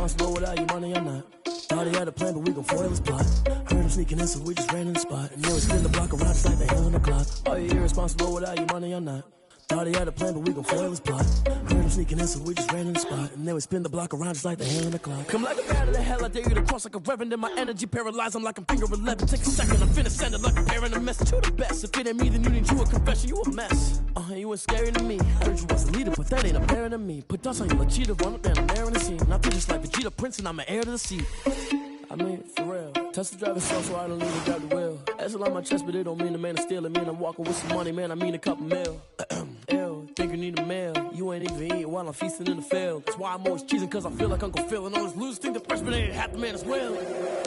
irresponsible without your money or not. Thought he had a plan, but we gon' foil his plot. Heard him sneaking in, so we just ran in the spot. And then we spin the block around just like the hell on the clock. Are you irresponsible without your money or not? Thought he had a plan, but we gon' foil his plot. Heard him sneaking in, so we just ran in the spot. And then we spin the block around just like the hell on the clock. Come like a bat of the hell, I dare you to cross like a reverend. And my energy paralyzed, I'm like I'm finger 11. Take a second, I'm finna send it like a parent a message to the best. If it ain't me, then you need you a confession, you a mess. You ain't scary to me. Heard you was a leader, but that ain't apparent to me. Put dust on you like cheetah, run up there, I'm airing the scene. Now I'm just like Vegeta Prince, and I'm an heir to the seat. I mean, for real. Touch the driver's seat, so I don't need to grab the wheel. That's on my chest, but it don't mean the man is stealing. Mean I'm walking with some money, man, I mean a couple mil. Ew, think you need a meal. You ain't even eating while I'm feasting in the field. That's why I'm always cheesing, cause I feel like Uncle Phil. And all this losers think the freshman ain't half the man as well.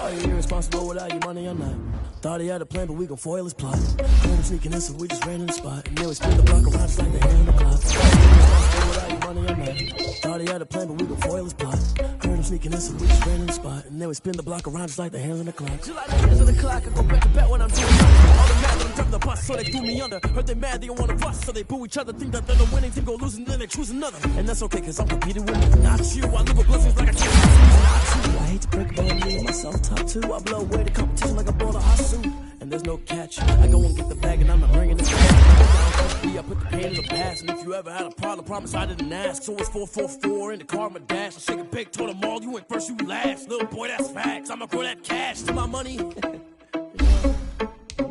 Are you irresponsible without your money or not? Thought he had a plan, but we gon' foil his plot. Heard him sneaking in, so we just ran in the spot. And then we spin the block around just like the hell on the clock. Are you irresponsible without your money or not? Thought he had a plan, but we gon' foil his plot. Heard him sneaking in, so we just ran in the spot. And then we spin the block around just like the hands on the clock. Just like the hands on the clock, I go back to bet when I'm doing nothing. All the mad that I'm driving the bus, so they threw me under. Heard they mad, they don't wanna bust, so they boo each other. Think that they're the winning team, go losing, then they choose another. And that's okay, cause I'm competing with me, not you. I live with blessings like I can't not you. I hate to break it, but me and myself top two. I blow away the competition like a ball of hot soup. And there's no catch. I go and get the bag and I'm not bringing it back. I put the pain in the past. And if you ever had a problem, promise I didn't ask. So it's 444 in the car, my dash. I shake a big, told them all, you went first, you last. Little boy, that's facts. I'ma grow that cash to my money.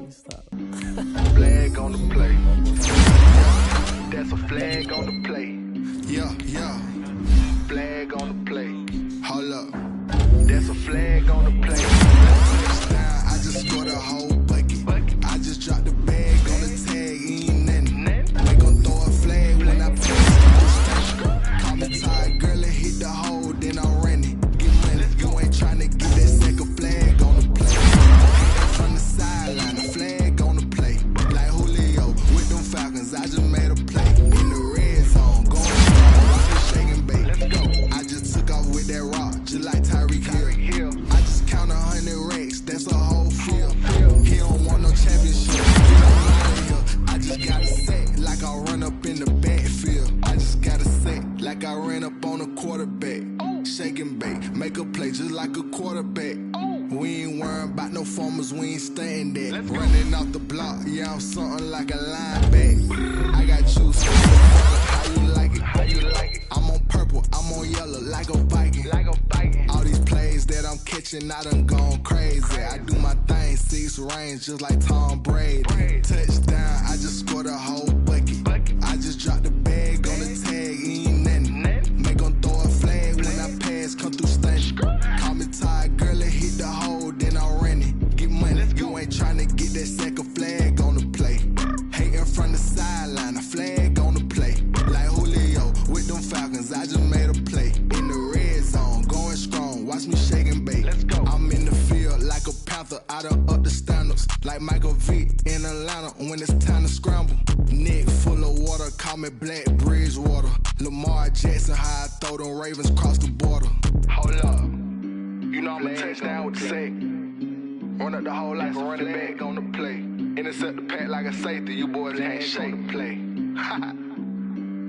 Stop. Flag on the play. That's a flag on the play. Yeah. Flag on the play. Hold up. That's a flag on the play. Touchdown, I just scored a whole bucket. I just dropped the bag on the tag, ain't nothing. They gon' throw a flag when I pass. Call me tired, girl, and hit the hole, then I'm running. Get money, you ain't tryna get that second flag on the play. From the sideline, the flag on the play. Like Julio with them Falcons, I just made a play. In the red zone, going strong, watch me shake and bake. Let's go. I just took off with that rock, just like Tyreek Hill. I just count 100 racks, that's a whole field. He don't want no championship, get him out of here. I just gotta say, like I run up in the backfield. I just gotta say, like I ran up on a quarterback. Shake and bake, make a play just like a quarterback. We ain't worrying about no formers, we ain't staying there. Running off the block, yeah, I'm something like a linebacker. I got juice, how you like it? How you like it? I'm on purple, I'm on yellow, like a Viking. All these plays that I'm catching, I done gone crazy. I do my thing, 6 range, just like Tom Brady. Touchdown, I just scored a whole bucket. I just dropped the bag on the tag, ain't nothing. Make them throw a flag when I pass, come through stunning. Call me tired, girl, and hit the hole, then I'm running. Get money, you ain't tryna get that second flag on the play. Hating from the sideline, a flag on the play. Like Julio with them Falcons, I just made a play. In the red zone, going strong, watch me shake and bake. Let's go. I'm in the field like a Panther, I done up the standards. Like Michael Vick in Atlanta when it's time to scramble. Neck full of water, call me Black Bridgewater. Lamar Jackson, how I throw them Ravens cross the border. Hold up, you know I'm a touchdown with the sack. Run up the whole like a running back on the play. Intercept the pack like a safety, you boys can't shake the play.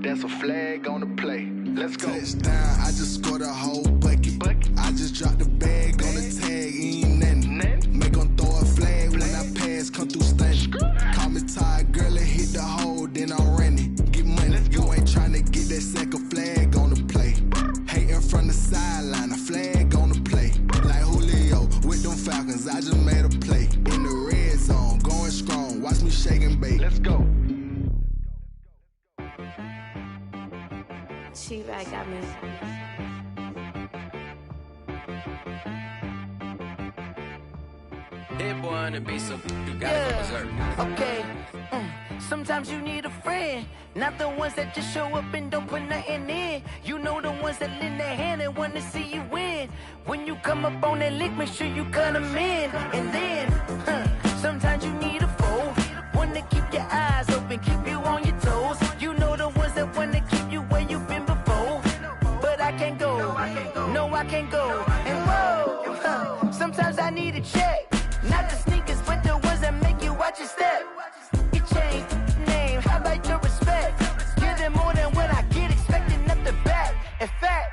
That's a flag on the play. Let's go. Touchdown, I just scored a whole bucket. I just dropped the bag on the tag, ain't nothing. Make them throw a flag when I pass, come through stunning. Call me tired, girl, and hit the hole, then I'm running. Get money, you ain't tryna get that second flag on the play. Hating from the sideline, a flag on the play. Like Julio with them Falcons, I just made a play. In the red zone, going strong, watch me shake and bake. Let's go. She right, got me. That boy on the beat, so you gotta go berserk. Okay. Sometimes you need a friend, not the ones that just show up and don't put nothing in. You know the ones that lend their hand and want to see you win. When you come up on that lick, make sure you cut them in. And then, sometimes you need a foe, one to keep your eyes open, keep you on your toes. You know the ones that want to keep you where you've been before. But I can't go, no I can't go. And whoa, sometimes I need a check, not the sneakers but the ones that make you watch your step. You change name, highlight your respect. Give them more than what I get, expecting up the back. In fact,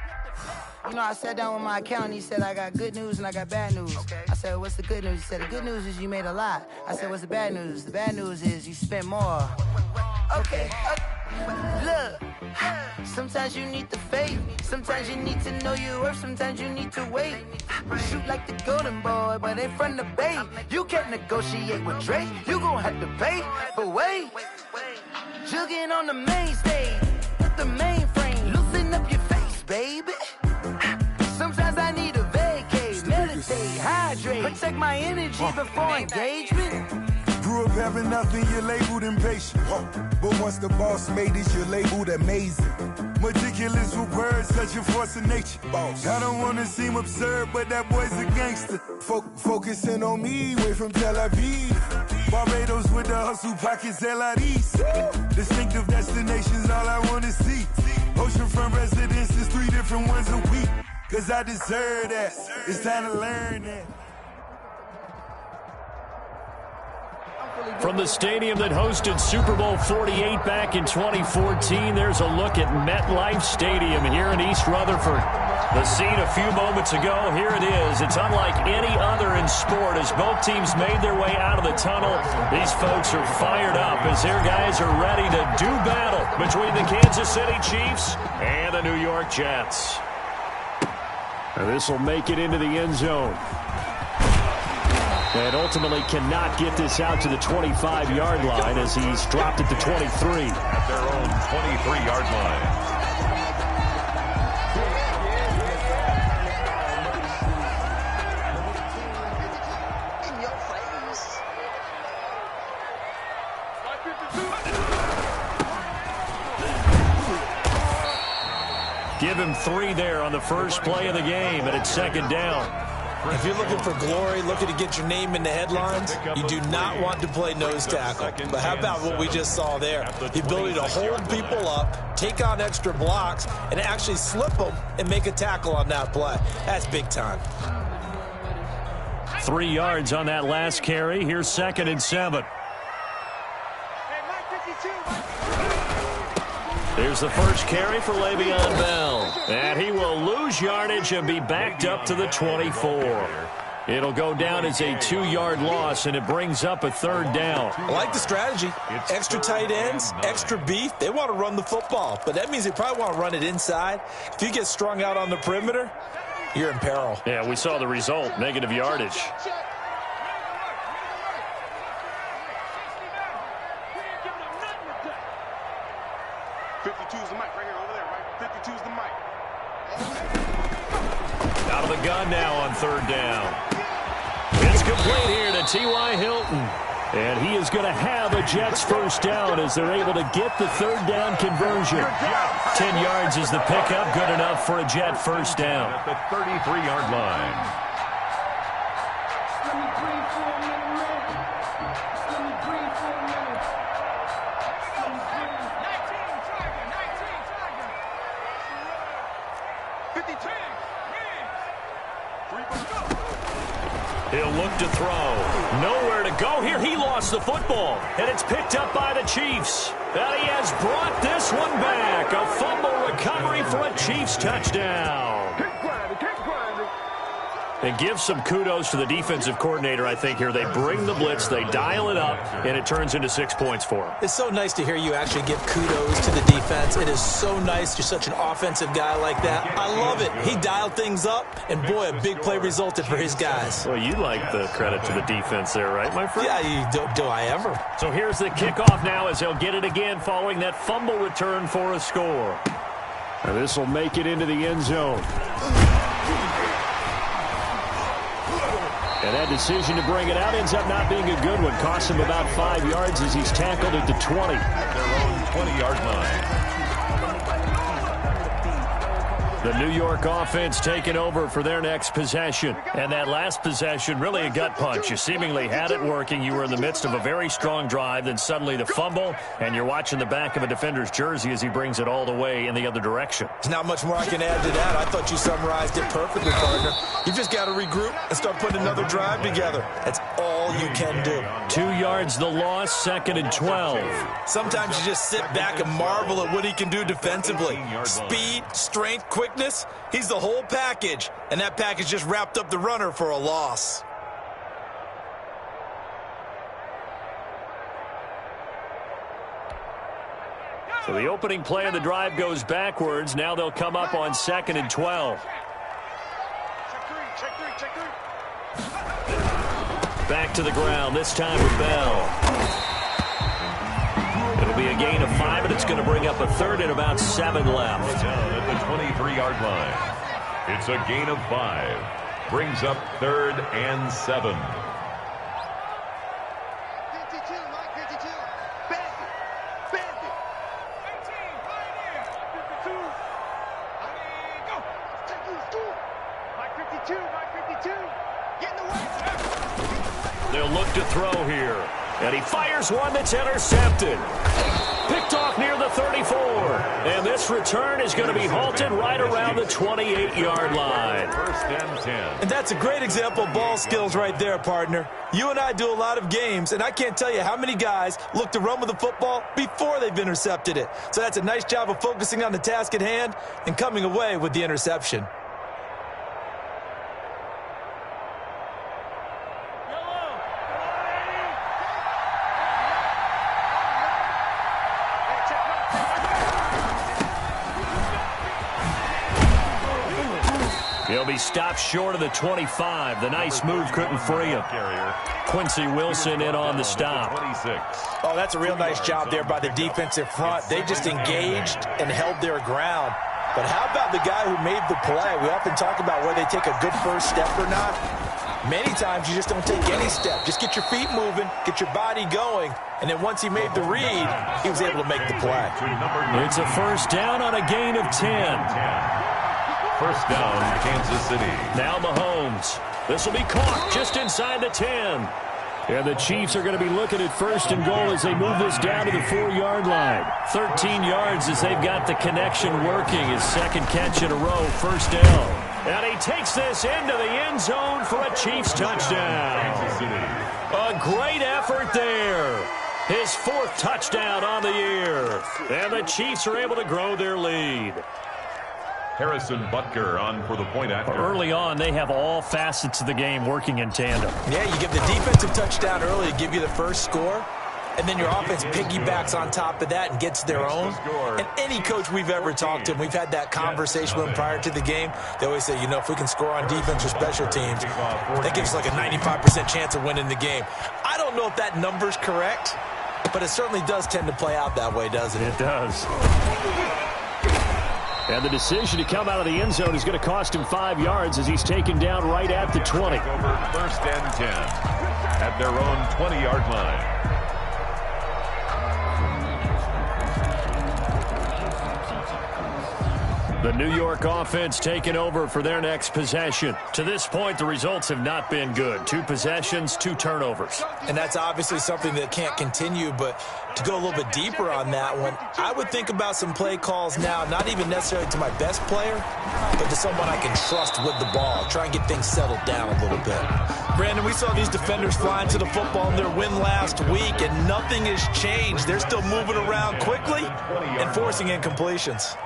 know, I sat down with my accountant. He said, I got good news and I got bad news. Okay. I said, what's the good news? He said, the good news is you made a lot. I said, what's the bad news? The bad news is you spent more. Okay. Look, sometimes you need the faith. Sometimes you need to know your worth. Sometimes you need to wait. Shoot like the golden boy, but in front of the bay. You can't negotiate with Drake. You gon' have to pay. But wait, jugging on the main stage. The mainframe, loosen up your face, baby. Sometimes I need a vacate, meditate, hydrate, protect my energy before engagement. Grew up having nothing, you're labeled impatient. But once the boss made it, you're labeled amazing. Meticulous with words, such a force of nature. I don't wanna seem absurd, but that boy's a gangster. Focusing on me, way from Tel Aviv. Barbados with the hustle pockets, LIDs. Distinctive destinations, all I wanna see. Oceanfront residences, 3 different ones a week. Cause I deserve that, it's time to learn that. From the stadium that hosted Super Bowl 48 back in 2014, there's a look at MetLife Stadium here in East Rutherford. The scene a few moments ago, here it is. It's unlike any other in sport as both teams made their way out of the tunnel. These folks are fired up as their guys are ready to do battle between the Kansas City Chiefs and the New York Jets. And this will make it into the end zone. And ultimately cannot get this out to the 25-yard line as he's dropped at the 23. At their own 23-yard line. Give him 3 there on the first play of the game, and it's second down. If you're looking for glory, looking to get your name in the headlines, you do not want to play nose tackle. But how about what we just saw there? The ability to hold people up, take on extra blocks, and actually slip them and make a tackle on that play. That's big time. 3 yards on that last carry. Here's 2nd and 7. There's the first carry for Le'Veon Bell. And he will lose yardage and be backed up to the 24. It'll go down as a 2-yard loss, and it brings up a 3rd down. I like the strategy. Extra tight ends, extra beef. They want to run the football, but that means they probably want to run it inside. If you get strung out on the perimeter, you're in peril. Yeah, we saw the result, negative yardage. Out of the gun now on 3rd down. It's complete here to T.Y. Hilton. And he is going to have a Jets first down as they're able to get the 3rd down conversion. 10 yards is the pickup, good enough for a Jet first down. At the 33-yard line. He'll look to throw. Nowhere to go here. He lost the football. And it's picked up by the Chiefs. And he has brought this one back. A fumble recovery for a Chiefs touchdown. And give some kudos to the defensive coordinator, I think, here. They bring the blitz, they dial it up, and it turns into 6 points for him. It's so nice to hear you actually give kudos to the defense. It is so nice. You're such an offensive guy like that. I love it. He dialed things up, and boy, a big play resulted for his guys. Well, you like the credit to the defense there, right, my friend? Yeah, do I ever. So here's the kickoff now as they'll get it again following that fumble return for a score. And this will make it into the end zone. And that decision to bring it out ends up not being a good one. Cost him about 5 yards as he's tackled at the 20. At their own 20-yard line. The New York offense taking over for their next possession. And that last possession, really a gut punch. You seemingly had it working. You were in the midst of a very strong drive. Then suddenly the fumble, and you're watching the back of a defender's jersey as he brings it all the way in the other direction. There's not much more I can add to that. I thought you summarized it perfectly, partner. You just got to regroup and start putting another drive together. That's all all you can do. 2 yards the loss, 2nd and 12. Sometimes you just sit back and marvel at what he can do defensively. Speed, strength, quickness, he's the whole package. And that package just wrapped up the runner for a loss. So the opening play of the drive goes backwards. Now they'll come up on 2nd and 12. Back to the ground, this time with Bell. It'll be a gain of 5, and it's going to bring up a 3rd and about 7 left. Down at the 23-yard line. It's a gain of 5. Brings up 3rd and 7. They'll look to throw here. And he fires one that's intercepted. Picked off near the 34. And this return is going to be halted right around the 28-yard line. 1st and 10. And that's a great example of ball skills right there, partner. You and I do a lot of games, and I can't tell you how many guys look to run with the football before they've intercepted it. So that's a nice job of focusing on the task at hand and coming away with the interception. He'll be stopped short of the 25. The nice move couldn't free him. Quincy Wilson in on the stop. 26. Oh, that's a real nice job there by the defensive front. They just engaged and held their ground. But how about the guy who made the play? We often talk about whether they take a good first step or not. Many times you just don't take any step. Just get your feet moving, get your body going, and then once he made the read, he was able to make the play. It's a 1st down on a gain of 10. 1st down, Kansas City. Now Mahomes. This will be caught just inside the 10. And the Chiefs are going to be looking at 1st and goal as they move this down to the 4-yard line. 13 yards as they've got the connection working. His 2nd catch in a row, 1st down. And he takes this into the end zone for a Chiefs touchdown. A great effort there. His 4th touchdown on the year. And the Chiefs are able to grow their lead. Harrison Butker on for the point after. Early on, they have all facets of the game working in tandem. Yeah, you give the defensive touchdown early to give you the first score, and then your offense piggybacks on top of that and gets their own. And any coach we've ever talked to, and we've had that conversation with them prior to the game, they always say, you know, if we can score on defense or special teams, that gives us like a 95% chance of winning the game. I don't know if that number's correct, but it certainly does tend to play out that way, doesn't it? It does. And the decision to come out of the end zone is going to cost him 5 yards as he's taken down right at the 20. Over 1st and 10 at their own 20-yard line. The New York offense taking over for their next possession. To this point, the results have not been good. 2 possessions, 2 turnovers. And that's obviously something that can't continue, but to go a little bit deeper on that one, I would think about some play calls now, not even necessarily to my best player, but to someone I can trust with the ball. Try and get things settled down a little bit. Brandon, we saw these defenders flying to the football in their win last week, and nothing has changed. They're still moving around quickly and forcing incompletions.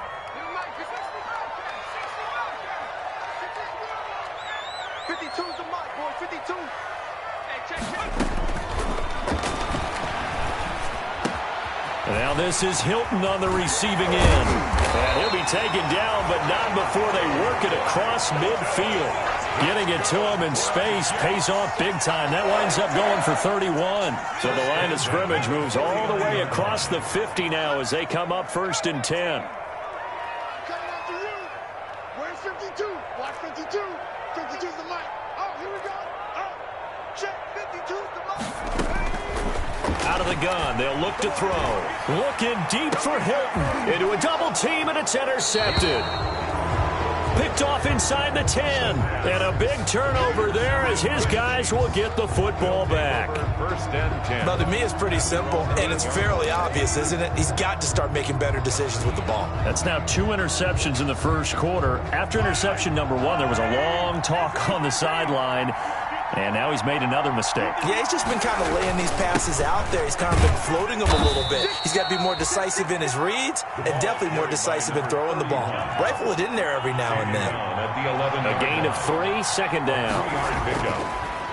Now this is Hilton on the receiving end. And he'll be taken down, but not before they work it across midfield. Getting it to him in space pays off big time. That winds up going for 31. So the line of scrimmage moves all the way across the 50 now as they come up 1st and 10. Where's 52? Watch 52. 52's the mic. Oh, here we go. Oh, check. 52's the mic. Out of the gun, they'll look to throw. Looking deep for Hilton. Into a double team, and it's intercepted. Picked off inside the 10. And a big turnover there as his guys will get the football back. 1st and 10. Now, to me, it's pretty simple, and it's fairly obvious, isn't it? He's got to start making better decisions with the ball. That's now 2 interceptions in the first quarter. After interception number 1, there was a long talk on the sideline. And now he's made another mistake. Yeah, he's just been kind of laying these passes out there. He's kind of been floating them a little bit. He's got to be more decisive in his reads and definitely more decisive in throwing the ball. Rifle it in there every now and then. A gain of 3, second down.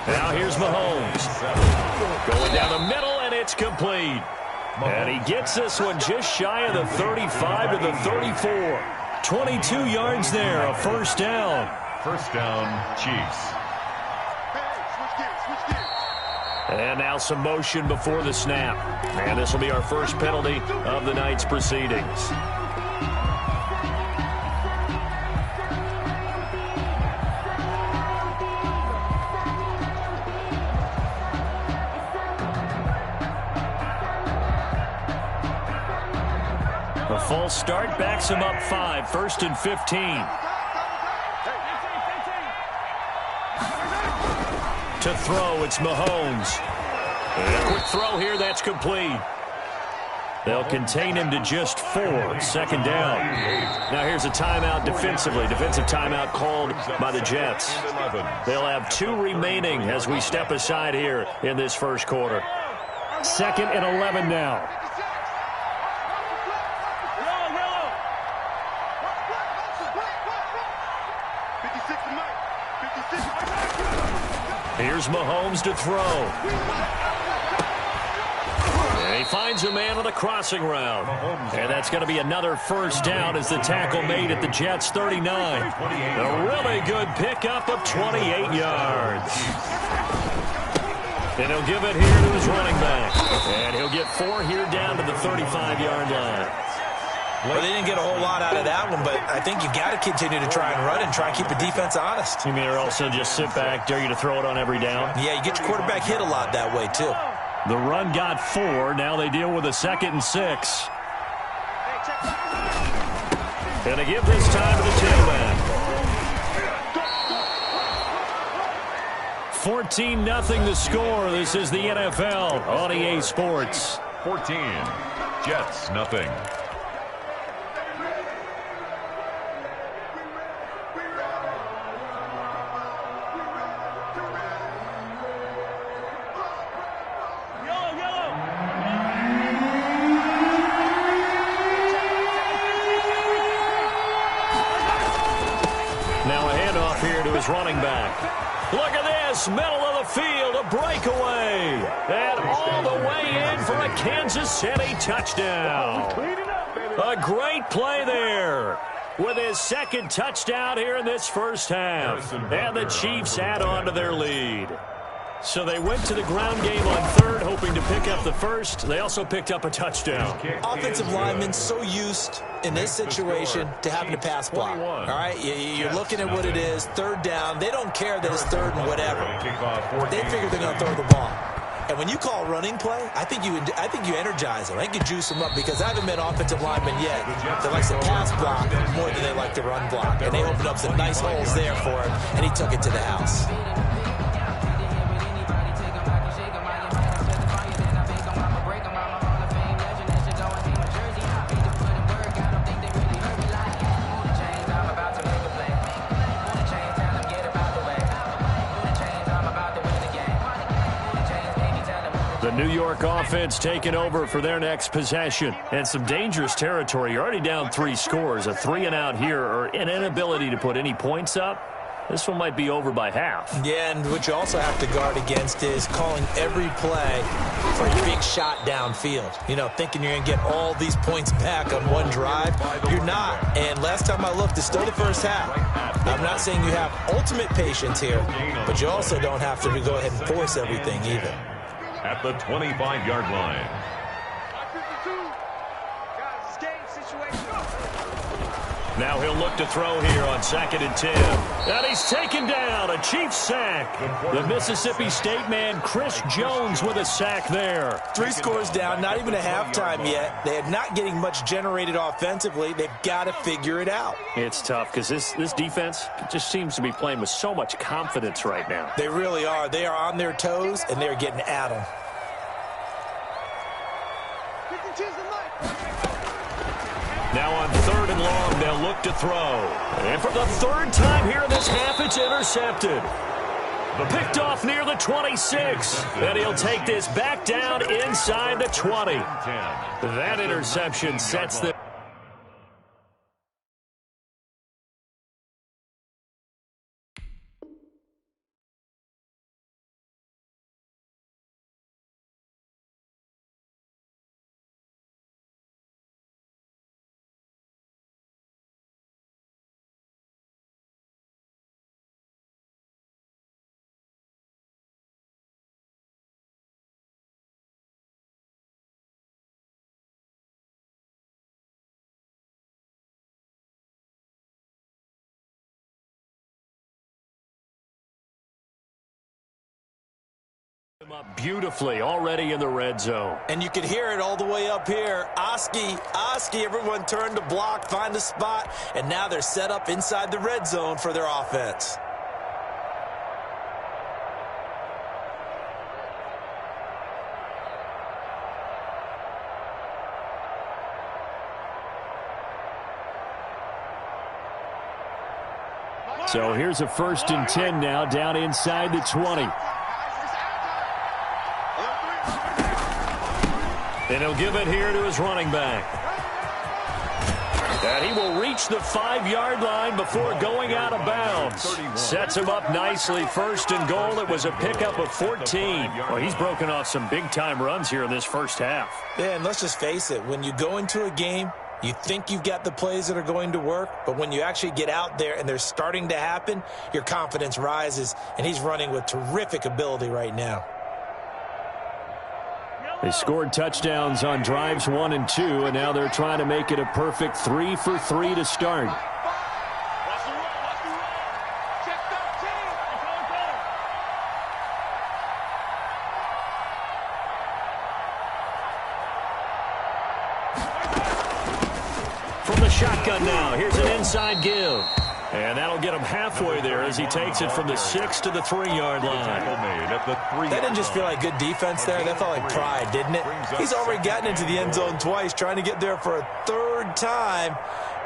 Now here's Mahomes. Going down the middle, and it's complete. And he gets this one just shy of the 35 to the 34. 22 yards there, a first down. First down, Chiefs. And now some motion before the snap. And this will be our first penalty of the night's proceedings. A false start backs him up 5, 1st and 15. To throw, it's Mahomes. And a quick throw here, that's complete. They'll contain him to just 4, second down. Now here's a timeout defensively. Defensive timeout called by the Jets. They'll have 2 remaining as we step aside here in this first quarter. 2nd and 11 now. Here's Mahomes to throw. And he finds a man on a crossing route. And that's going to be another first down as the tackle made at the Jets' 39. A really good pickup of 28 yards. And he'll give it here to his running back. And he'll get 4 here down to the 35-yard line. Well, they didn't get a whole lot out of that one, but I think you got to continue to try and run and try and keep the defense honest. You mean also just sit back, dare you to throw it on every down? Yeah, you get your quarterback hit a lot that way, too. The run got 4. Now they deal with a 2nd and 6. And they give this time to the tailback. 14-0 the score. This is the NFL on EA Sports. 14, Jets, nothing. Running back. Look at this, middle of the field, a breakaway. And all the way in for a Kansas City touchdown. A great play there with his 2nd touchdown here in this first half. And the Chiefs add on to their lead. So they went to the ground game on 3rd, hoping to pick up the 1st. They also picked up a touchdown. Offensive linemen so used in this situation to having to pass block. All right, you're looking at what it is, 3rd down. They don't care that it's 3rd and whatever. They figure they're going to throw the ball. And when you call running play, I think you energize them. I think you juice them up because I haven't met offensive linemen yet that likes to pass block more than they like to run block. And they opened up some nice holes there for him, and he took it to the house. The New York offense taking over for their next possession. And some dangerous territory. You're already down 3 scores. A 3-and-out here or an inability to put any points up. This one might be over by half. Yeah, and what you also have to guard against is calling every play for a big shot downfield. You know, thinking you're going to get all these points back on one drive. You're not. And last time I looked, it's still the first half. I'm not saying you have ultimate patience here, but you also don't have to go ahead and force everything either. At the 25-yard line. Now he'll look to throw here on 2nd and 10. And he's taken down. A Chiefs sack. The Mississippi State man, Chris Jones, with a sack there. 3 scores down, not even a halftime yet. They are not getting much generated offensively. They've got to figure it out. It's tough because this defense just seems to be playing with so much confidence right now. They really are. They are on their toes, and they're getting at them. Now on 3rd and long, they'll look to throw. And for the 3rd time here in this half, it's intercepted. Picked off near the 26. And he'll take this back down inside the 20. That interception sets the... up beautifully already in the red zone. And you can hear it all the way up here. Oski, everyone turned to block, find a spot, and now they're set up inside the red zone for their offense. So here's a 1st and 10 now down inside the 20. And he'll give it here to his running back. And he will reach the 5-yard line before going out of bounds. Sets him up nicely. 1st and goal. It was a pickup of 14. Well, he's broken off some big-time runs here in this first half. Yeah, and let's just face it. When you go into a game, you think you've got the plays that are going to work, but when you actually get out there and they're starting to happen, your confidence rises, and he's running with terrific ability right now. They scored touchdowns on drives 1 and 2, and now they're trying to make it a perfect 3 for 3 to start. From the shotgun now, here's an inside give. And that'll get him halfway there as he takes it from the 6 to the 3-yard line. That didn't just feel like good defense there. That felt like pride, didn't it? He's already gotten into the end zone twice, trying to get there for a 3rd time.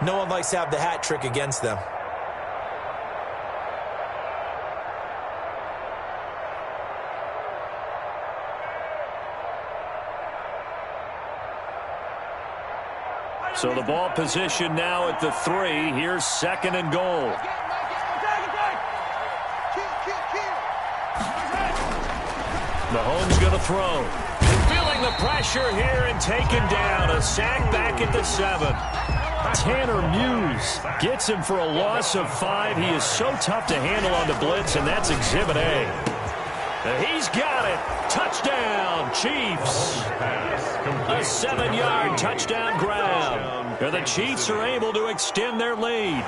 No one likes to have the hat trick against them. So the ball position now at the 3. Here's 2nd and goal. Mahomes going to throw. Feeling the pressure here and taken down. A sack back at the 7. Tanner Muse gets him for a loss of 5. He is so tough to handle on the blitz, and that's Exhibit A. He's got it. Touchdown, Chiefs. A 7-yard touchdown grab. And the Chiefs are able to extend their lead.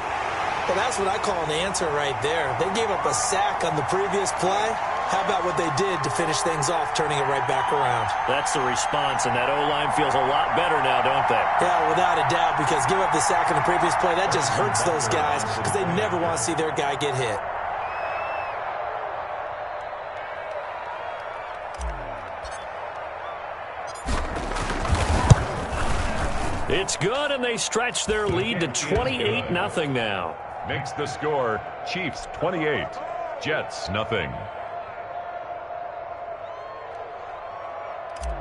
Well, that's what I call an answer right there. They gave up a sack on the previous play. How about what they did to finish things off, turning it right back around? That's the response, and that O-line feels a lot better now, don't they? Yeah, without a doubt, because give up the sack on the previous play, that just hurts those guys because they never want to see their guy get hit. It's good, and they stretch their lead to 28-0 now. Makes the score Chiefs 28, Jets 0.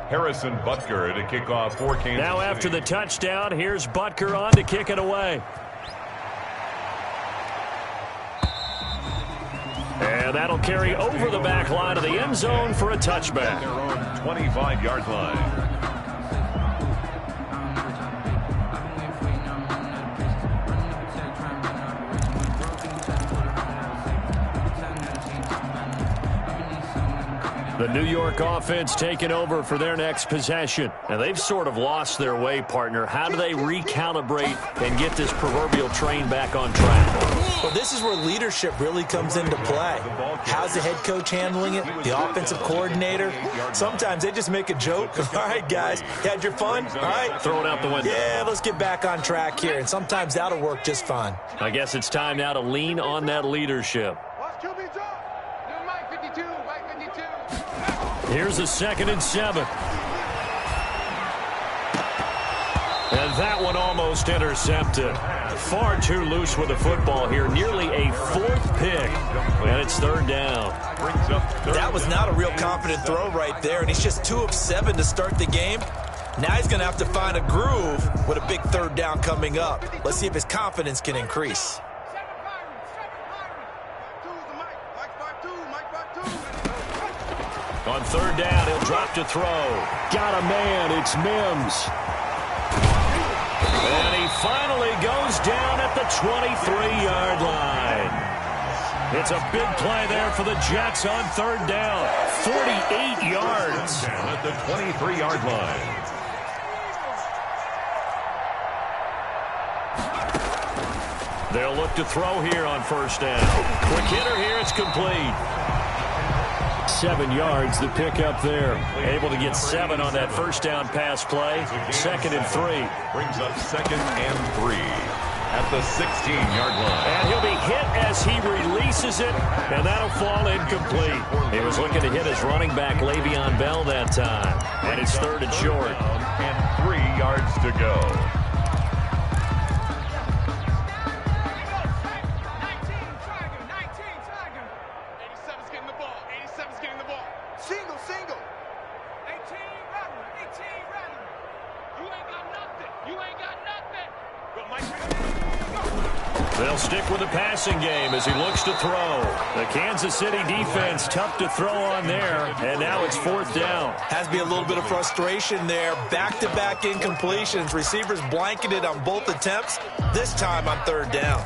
Harrison Butker to kick off for Kansas Now City. After the touchdown, here's Butker on to kick it away. And that'll carry over the back line of the end zone for a touchback. Their own 25-yard line. The New York offense taking over for their next possession. And they've sort of lost their way, partner. How do they recalibrate and get this proverbial train back on track? Well, this is where leadership really comes into play. How's the head coach handling it? The offensive coordinator? Sometimes they just make a joke. All right, guys, you had your fun? All right. Throw it out the window. Yeah, let's get back on track here. And sometimes that'll work just fine. I guess it's time now to lean on that leadership. Here's a 2nd and 7. And that one almost intercepted. Far too loose with the football here. Nearly a 4th pick. And it's 3rd down. That was not a real confident throw right there. And he's just 2 of 7 to start the game. Now he's going to have to find a groove with a big 3rd down coming up. Let's see if his confidence can increase. On 3rd down, he'll drop to throw. Got a man. It's Mims. And he finally goes down at the 23-yard line. It's a big play there for the Jets on 3rd down. 48 yards. Down at the 23-yard line. They'll look to throw here on 1st down. Quick hitter here. It's complete. 7 yards the pick up there. Able to get 7 on that 1st down pass play. 2nd and 3. Brings up 2nd and 3 at the 16-yard line. And he'll be hit as he releases it, and that'll fall incomplete. He was looking to hit his running back, Le'Veon Bell, that time. And it's 3rd and short. And 3 yards to go. They'll stick with the passing game as he looks to throw. The Kansas City defense tough to throw on there, and now it's 4th down. Has to be a little bit of frustration there. Back-to-back incompletions. Receivers blanketed on both attempts, this time on 3rd down.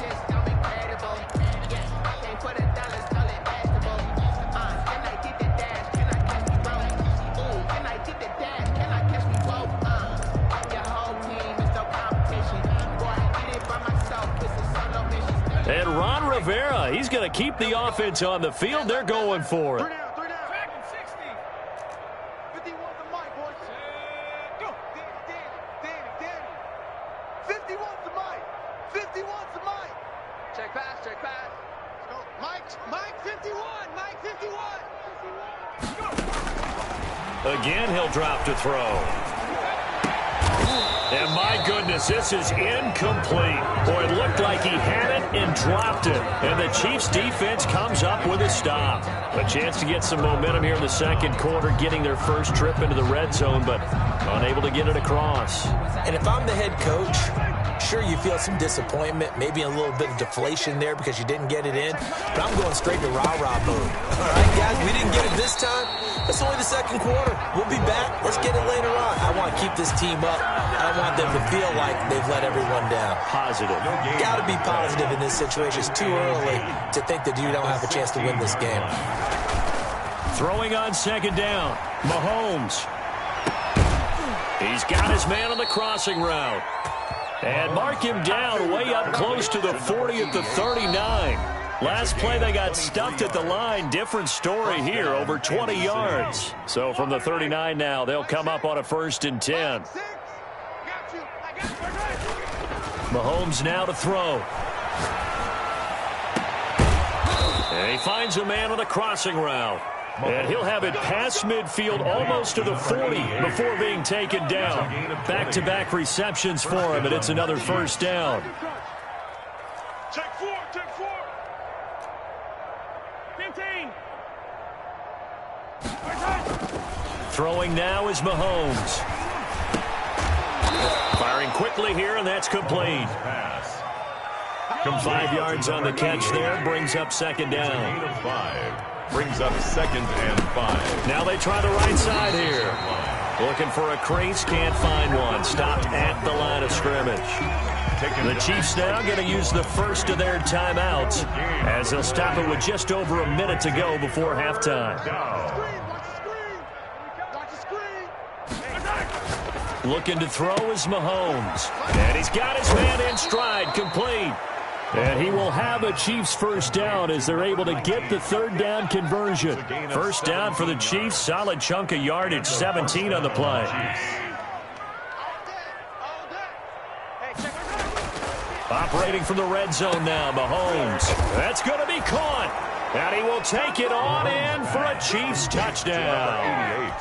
And Ron Rivera, he's going to keep the offense on the field. They're going for it. 51, Mike 51. Again, he'll drop to throw. And my goodness, this is incomplete. Boy, it looked like he had it and dropped it. And the Chiefs defense comes up with a stop. A chance to get some momentum here in the 2nd quarter, getting their first trip into the red zone, but unable to get it across. And if I'm the head coach, sure, you feel some disappointment, maybe a little bit of deflation there because you didn't get it in, but I'm going straight to rah-rah mode. All right, guys, we didn't get it this time. It's only the 2nd quarter. We'll be back. Let's get it later on. I want to keep this team up. I don't want them to feel like they've let everyone down. Positive. Got to be positive in this situation. It's too early to think that you don't have a chance to win this game. Throwing on 2nd down, Mahomes. He's got his man on the crossing route. And mark him down way up close to the 40 at the 39. Last play, they got stuffed at the line. Different story here, over 20 yards. So from the 39 now, they'll come up on a 1st and 10. Mahomes now to throw. And he finds a man on the crossing route. And he'll have it past midfield almost to the 40 before being taken down. Back-to-back receptions for him, and it's another 1st down. Check 4. 15. Throwing now is Mahomes. Firing quickly here, and that's complete. 5 yards on the catch there, brings up 2nd down. Brings up 2nd and 5. Now they try the right side here. Looking for a crease, can't find one. Stopped at the line of scrimmage. The Chiefs now going to use the first of their timeouts as they'll stop it with just over a minute to go before halftime. Looking to throw is Mahomes. And he's got his man in stride, complete. And he will have a Chiefs 1st down as they're able to get the 3rd down conversion. 1st down for the Chiefs, solid chunk of yardage, 17 on the play. Operating from the red zone now, Mahomes. That's going to be caught. And he will take it on in for a Chiefs touchdown.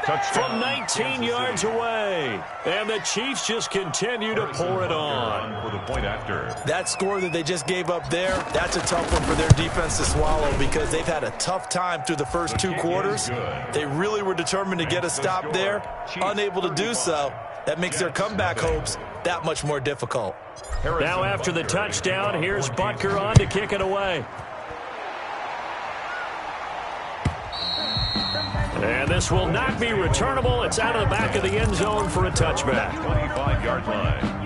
from 19 yards away. And the Chiefs just continue to pour it on. For the point after. That score that they just gave up there, that's a tough one for their defense to swallow because they've had a tough time through the first 2 quarters. They really were determined to get a stop there, unable to do so. That makes their comeback hopes that much more difficult. Now after the touchdown, here's Butker on to kick it away. And this will not be returnable. It's out of the back of the end zone for a touchback. 25-yard line.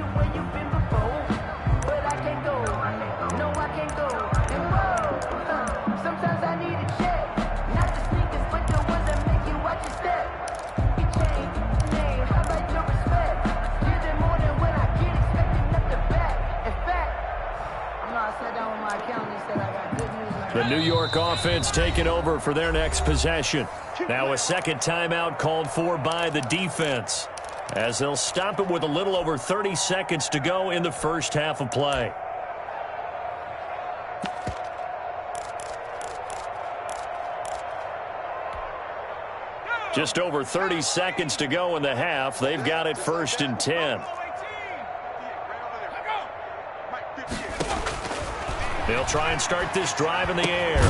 The New York offense taking over for their next possession. Now a second timeout called for by the defense, as they'll stop it with a little over 30 seconds to go in the first half of play. Just over 30 seconds to go in the half. They've got it 1st and 10. They'll try and start this drive in the air.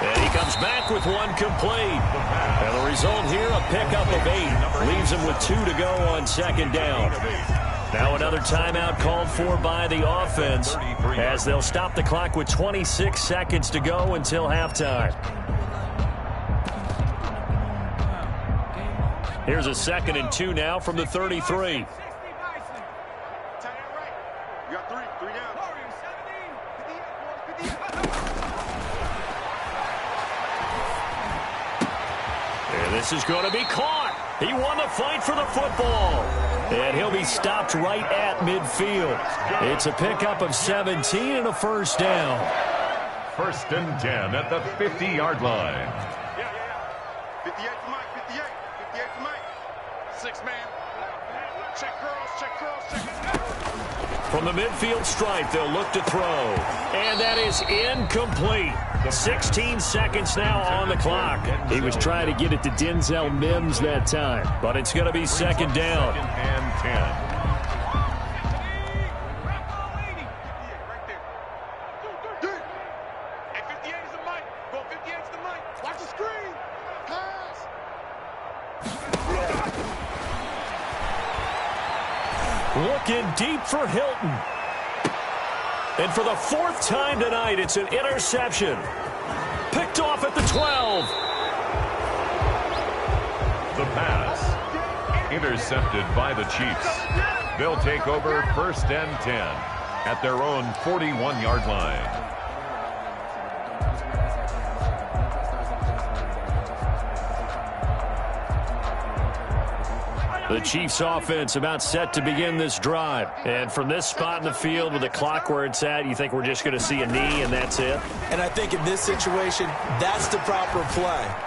And he comes back with one complete. And the result here, a pickup of 8. Leaves him with 2 to go on second down. Now another timeout called for by the offense, as they'll stop the clock with 26 seconds to go until halftime. Here's a 2nd and 2 now from the 33. This is going to be caught. He won the fight for the football. And he'll be stopped right at midfield. It's a pickup of 17 and a first down. 1st and 10 at the 50-yard line. 58 to Mike, 58 to Mike. 6 man. Check girls, check girls, check. From the midfield stripe, they'll look to throw. And that is incomplete. 16 seconds now on the clock. He was trying to get it to Denzel Mims that time, but it's going to be 2nd down. 2nd and 10. Looking deep for Hilton. And for the 4th time tonight, it's an interception. Picked off at the 12. The pass intercepted by the Chiefs. They'll take over 1st and 10 at their own 41-yard line. The Chiefs offense about set to begin this drive. And from this spot in the field with the clock where it's at, you think we're just going to see a knee and that's it? And I think in this situation, that's the proper play.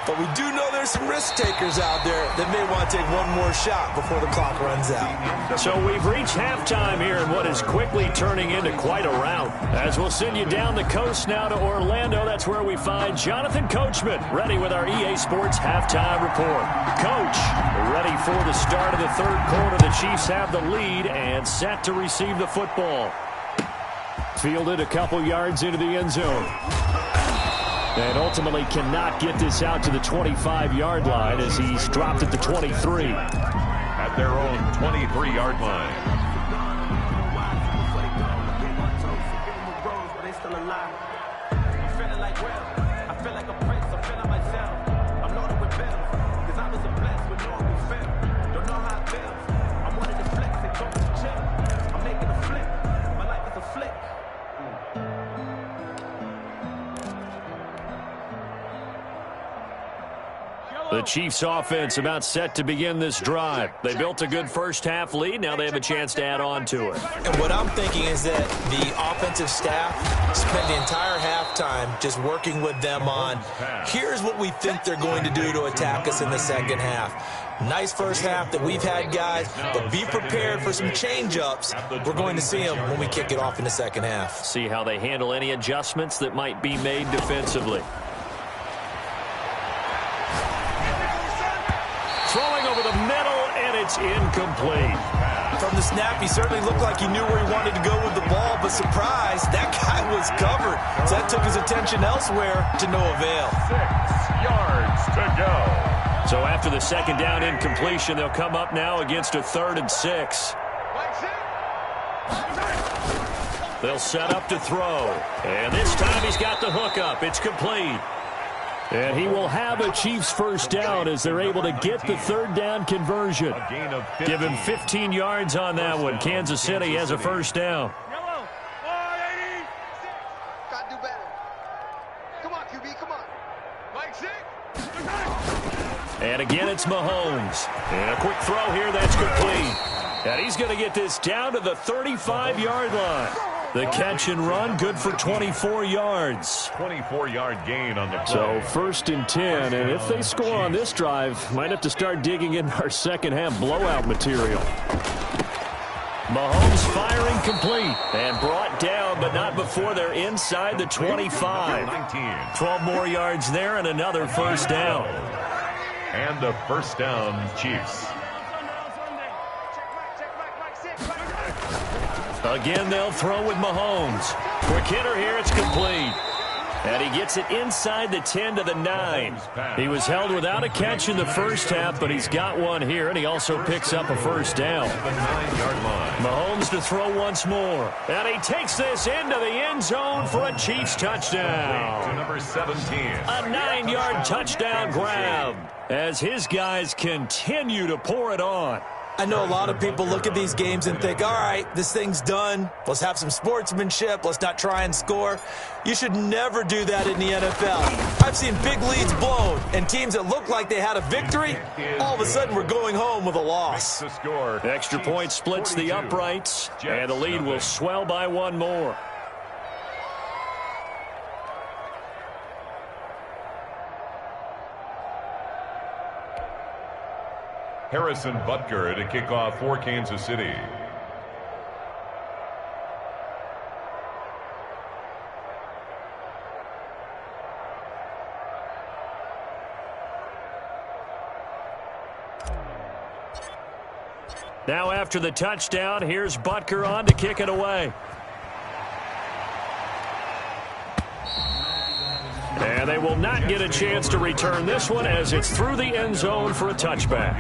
But we do know there's some risk takers out there that may want to take one more shot before the clock runs out. So we've reached halftime here in what is quickly turning into quite a rout. As we'll send you down the coast now to Orlando, that's where we find Jonathan Coachman, ready with our EA Sports halftime report. Coach, ready for the start of the 3rd quarter. The Chiefs have the lead and set to receive the football. Fielded a couple yards into the end zone. And ultimately cannot get this out to the 25-yard line as he's dropped at the 23. At their own 23-yard line. The Chiefs offense about set to begin this drive. They built a good first half lead. Now they have a chance to add on to it. And what I'm thinking is that the offensive staff spent the entire halftime just working with them on, here's what we think they're going to do to attack us in the second half. Nice first half that we've had, guys, but be prepared for some change-ups. We're going to see them when we kick it off in the second half. See how they handle any adjustments that might be made defensively. It's incomplete. From the snap, he certainly looked like he knew where he wanted to go with the ball, but surprise, that guy was covered. So that took his attention elsewhere to no avail. 6 yards to go. So after the second down incompletion, they'll come up now against a 3rd and 6. They'll set up to throw. And this time he's got the hook up. It's complete. And he will have a Chiefs first down as they're able to get the 3rd down conversion. Give him 15 yards on that one. Kansas City has a first down. Got to do better. Come on, QB, come on. Mike, And again, it's Mahomes. And a quick throw here that's complete. And he's going to get this down to the 35-yard line. The catch and run, good for 24 yards. 24-yard gain on the play. So 1st and 10, and if they score on this drive, might have to start digging in our second-half blowout material. Mahomes firing complete and brought down, but not before they're inside the 25. 12 more yards there and another first down. And a first down, Chiefs. Again, they'll throw with Mahomes. Quick hitter here, it's complete. And he gets it inside the 10 to the 9. He was held without a catch in the first half, but he's got one here, and he also picks up a first down. Mahomes to throw once more. And he takes this into the end zone for a Chiefs touchdown. To number 17. A 9-yard touchdown grab as his guys continue to pour it on. I know a lot of people look at these games and think, all right, this thing's done. Let's have some sportsmanship. Let's not try and score. You should never do that in the NFL. I've seen big leads blown, and teams that look like they had a victory, all of a sudden we're going home with a loss. The extra point splits the uprights, and the lead will swell by one more. Harrison Butker to kick off for Kansas City. Now after the touchdown, here's Butker on to kick it away. And they will not get a chance to return this one as it's through the end zone for a touchback.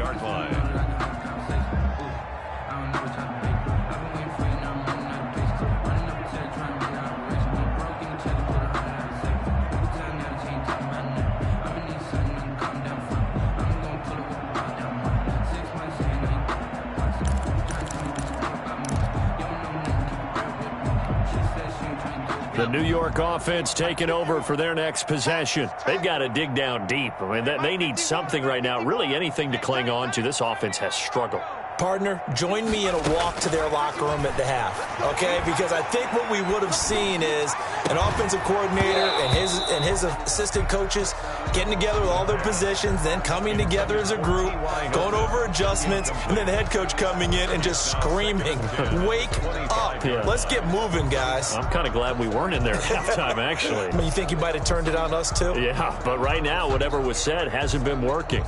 The New York offense taking over for their next possession. They've got to dig down deep. I mean, they need something right now, really anything to cling on to. This offense has struggled. Partner, join me in a walk to their locker room at the half, okay? Because I think what we would have seen is an offensive coordinator and his assistant coaches getting together with all their positions, then coming together as a group, going over adjustments, and then the head coach coming in and just screaming, wake up. Yeah. Let's get moving, guys. I'm kind of glad we weren't in there at halftime, actually. I mean, you think you might have turned it on us, too? Yeah, but right now, whatever was said hasn't been working.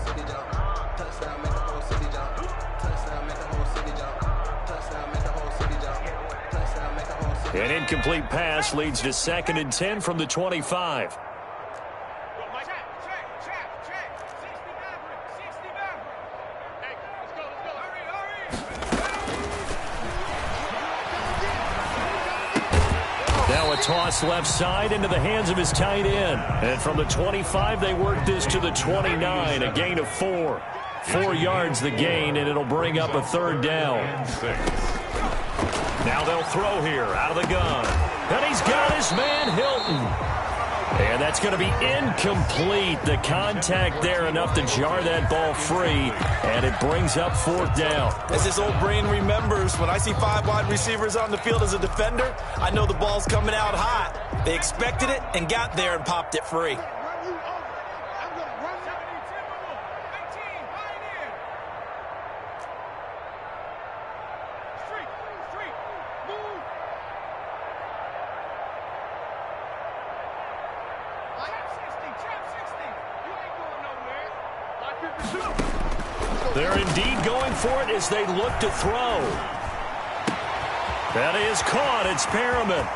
An incomplete pass leads to 2nd and 10 from the 25. Now a toss left side into the hands of his tight end. And from the 25, they work this to the 29, a gain of 4. 4 yards the gain, and it'll bring up a 3rd down. Now they'll throw here out of the gun. And he's got his man Hilton. And that's going to be incomplete. The contact there enough to jar that ball free. And it brings up 4th down. As this old brain remembers, when I see 5 wide receivers on the field as a defender, I know the ball's coming out hot. They expected it and got there and popped it free. They're indeed going for it as they look to throw. That is caught. It's Perriman.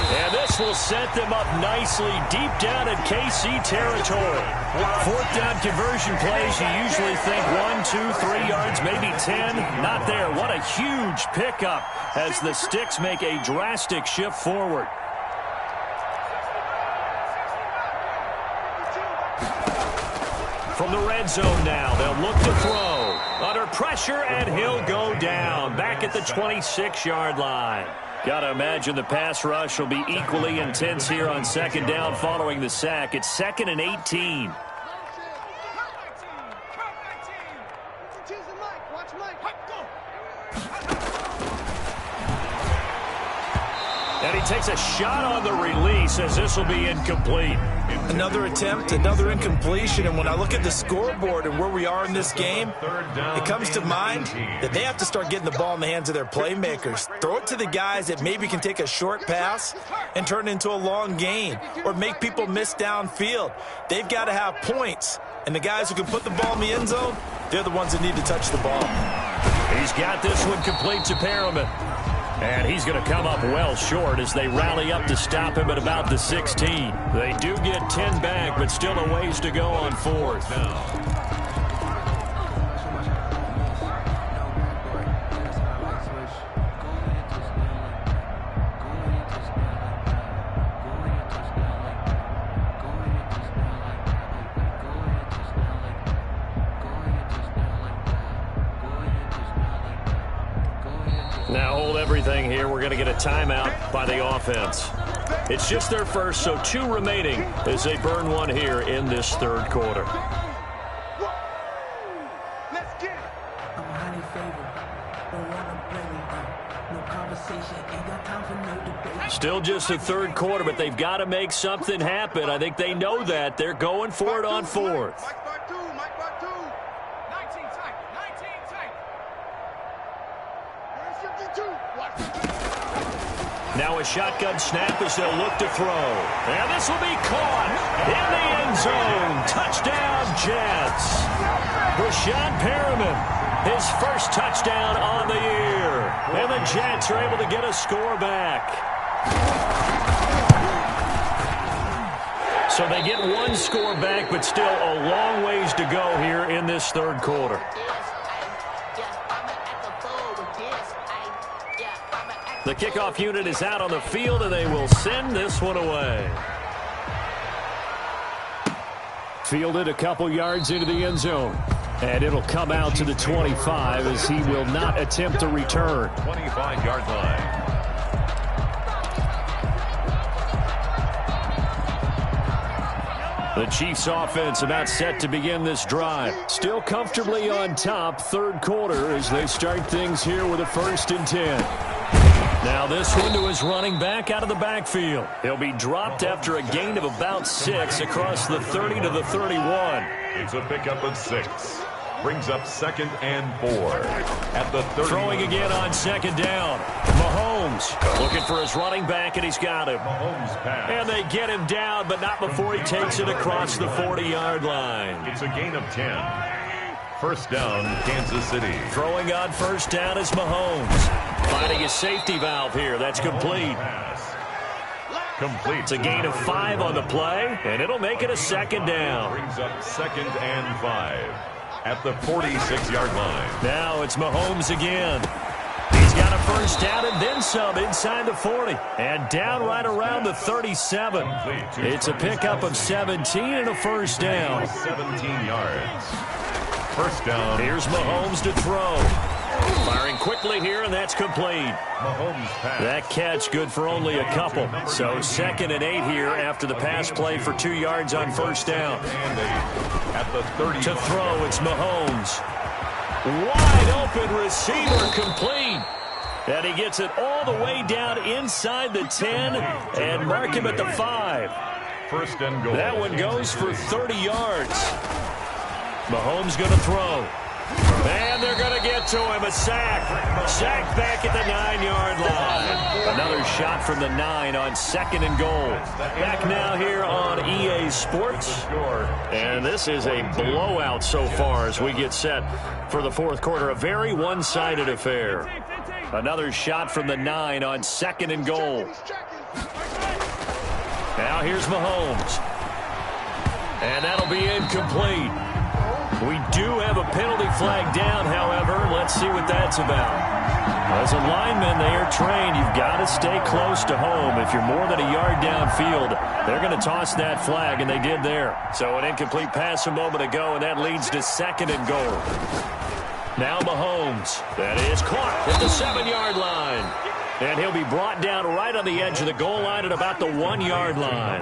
And this will set them up nicely deep down in KC territory. Fourth down conversion plays, you usually think 1, 2, 3 yards, maybe 10. Not there. What a huge pickup as the Sticks make a drastic shift forward. From the red zone now, they'll look to throw. Under pressure, and he'll go down. Back at the 26-yard line. Got to imagine the pass rush will be equally intense here on second down following the sack. It's 2nd and 18. And he takes a shot on the release as this will be incomplete. Another attempt, another incompletion, and when I look at the scoreboard and where we are in this game, it comes to mind that they have to start getting the ball in the hands of their playmakers. Throw it to the guys that maybe can take a short pass and turn it into a long gain or make people miss downfield. They've got to have points, and the guys who can put the ball in the end zone, they're the ones that need to touch the ball. He's got this one complete to Perriman. And he's going to come up well short as they rally up to stop him at about the 16. They do get 10 back, but still a ways to go on fourth. Now hold everything here. We're going to get a timeout by the offense. It's just their first, so 2 remaining as they burn one here in this third quarter. Still just the third quarter, but they've got to make something happen. I think they know that. They're going for it on fourth. Now a shotgun snap as they'll look to throw. And this will be caught in the end zone. Touchdown, Jets. Brashad Perriman, his first touchdown on the year. And the Jets are able to get a score back. So they get 1 score back, but still a long ways to go here in this third quarter. The kickoff unit is out on the field, and they will send this one away. Fielded a couple yards into the end zone. And it'll come out to the 25 as he will not attempt a return. 25-yard line. The Chiefs offense about set to begin this drive. Still comfortably on top, third quarter as they start things here with a 1st and 10. Now this one to his running back out of the backfield. He'll be dropped after a gain of about 6 across the 30 to the 31. It's a pickup of 6. Brings up 2nd and 4 at the 30. Throwing again on 2nd down. Mahomes looking for his running back, and he's got him. Mahomes pass. And they get him down, but not before he takes it across the 40-yard line. It's a gain of 10. 1st down, Kansas City. Throwing on 1st down is Mahomes. Finding his safety valve here. That's complete. Complete. It's a gain of 5 on the play, and it'll make it a 2nd down. Brings up 2nd and 5 at the 46-yard line. Now it's Mahomes again. He's got a 1st down and then some inside the 40. And down right around the 37. It's a pickup of 17 and a 1st down. 17 yards. 1st down. Here's Mahomes to throw. Firing quickly here, and that's complete. Mahomes pass. That catch good for only a couple. So 2nd and 8 here after the pass play for 2 yards on 1st down. And 8 at the 30. To throw, it's Mahomes. Wide open receiver complete. And he gets it all the way down inside the 10 and mark him at the 5. 1st and goal. That one goes for 30 yards. Mahomes going to throw. And they're going to get to him. A sack. Sack back at the 9-yard line. Another shot from the 9 on 2nd and goal. Back now here on EA Sports. And this is a blowout so far as we get set for the fourth quarter. A very one-sided affair. Another shot from the 9 on 2nd and goal. Now here's Mahomes. And that'll be incomplete. We do have a penalty flag down, however. Let's see what that's about. As a lineman, they are trained. You've got to stay close to home. If you're more than a yard downfield, they're going to toss that flag, and they did there. So an incomplete pass a moment ago, and that leads to 2nd and goal. Now Mahomes. That is caught at the 7-yard line. And he'll be brought down right on the edge of the goal line at about the 1-yard line.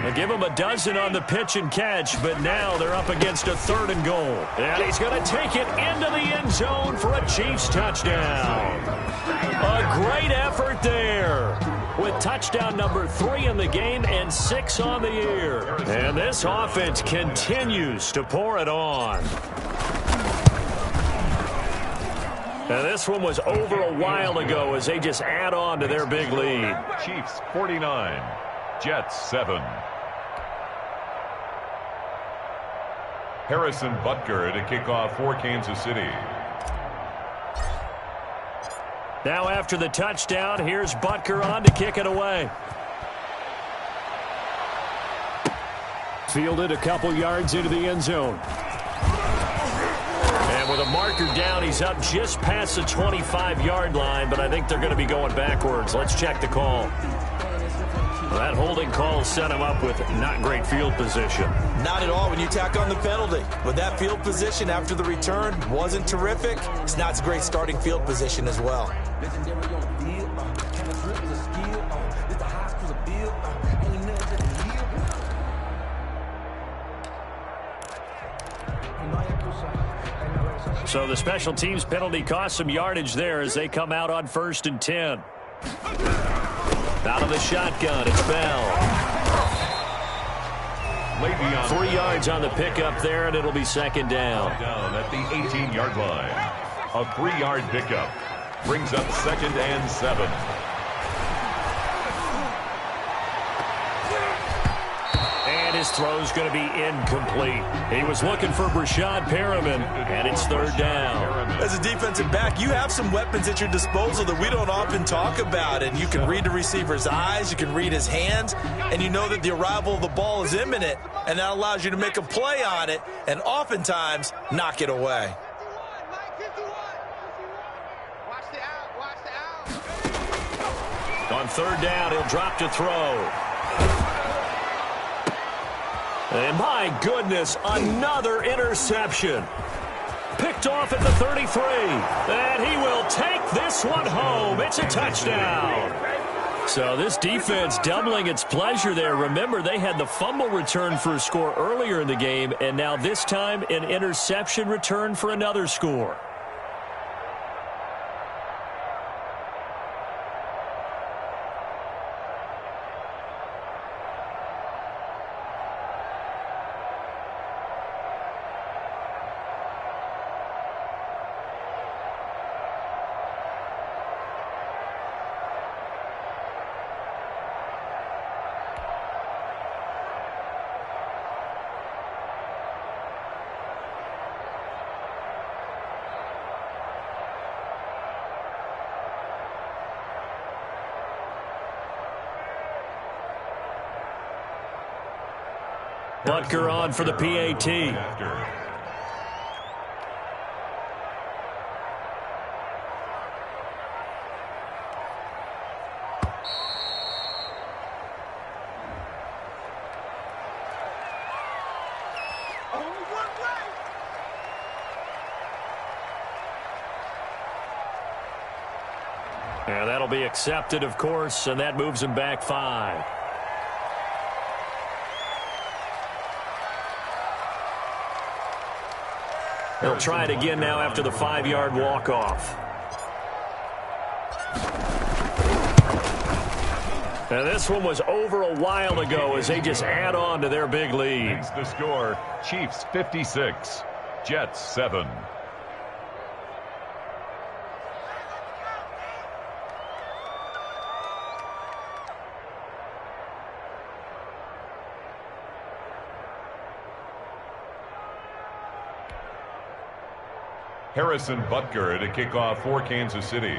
They give him a dozen on the pitch and catch, but now they're up against a 3rd and goal. And he's going to take it into the end zone for a Chiefs touchdown. A great effort there, with touchdown number 3 in the game and 6 on the year. And this offense continues to pour it on. And this one was over a while ago as they just add on to their big lead. Chiefs 49, Jets 7. Harrison Butker to kick off for Kansas City. Now after the touchdown, here's Butker on to kick it away. Fielded a couple yards into the end zone. And with a marker down, he's up just past the 25-yard line, but I think they're going to be going backwards. Let's check the call. That holding call set him up with not great field position. Not at all when you tack on the penalty. With that field position after the return wasn't terrific. It's not a great starting field position as well. So the special teams penalty cost some yardage there as they come out on 1st and 10. Out of the shotgun, it's Bell. 3 yards on the pickup there, and it'll be 2nd down. Down at the 18-yard line. A 3-yard pickup brings up 2nd and 7. His throw's going to be incomplete. He was looking for Brashad Perriman, and it's 3rd down. As a defensive back, you have some weapons at your disposal that we don't often talk about, and you can read the receiver's eyes, you can read his hands, and you know that the arrival of the ball is imminent, and that allows you to make a play on it and oftentimes knock it away. On 3rd down, he'll drop to throw. And my goodness, another interception. Picked off at the 33. And he will take this one home. It's a touchdown. So this defense doubling its pleasure there. Remember, they had the fumble return for a score earlier in the game, and now this time an interception return for another score. Butker on for the PAT. And that'll be accepted, of course, and that moves him back 5. They'll try it again now after the 5-yard walk-off. And this one was over a while ago as they just add on to their big lead. The score, Chiefs 56, Jets 7. Harrison Butker to kick off for Kansas City.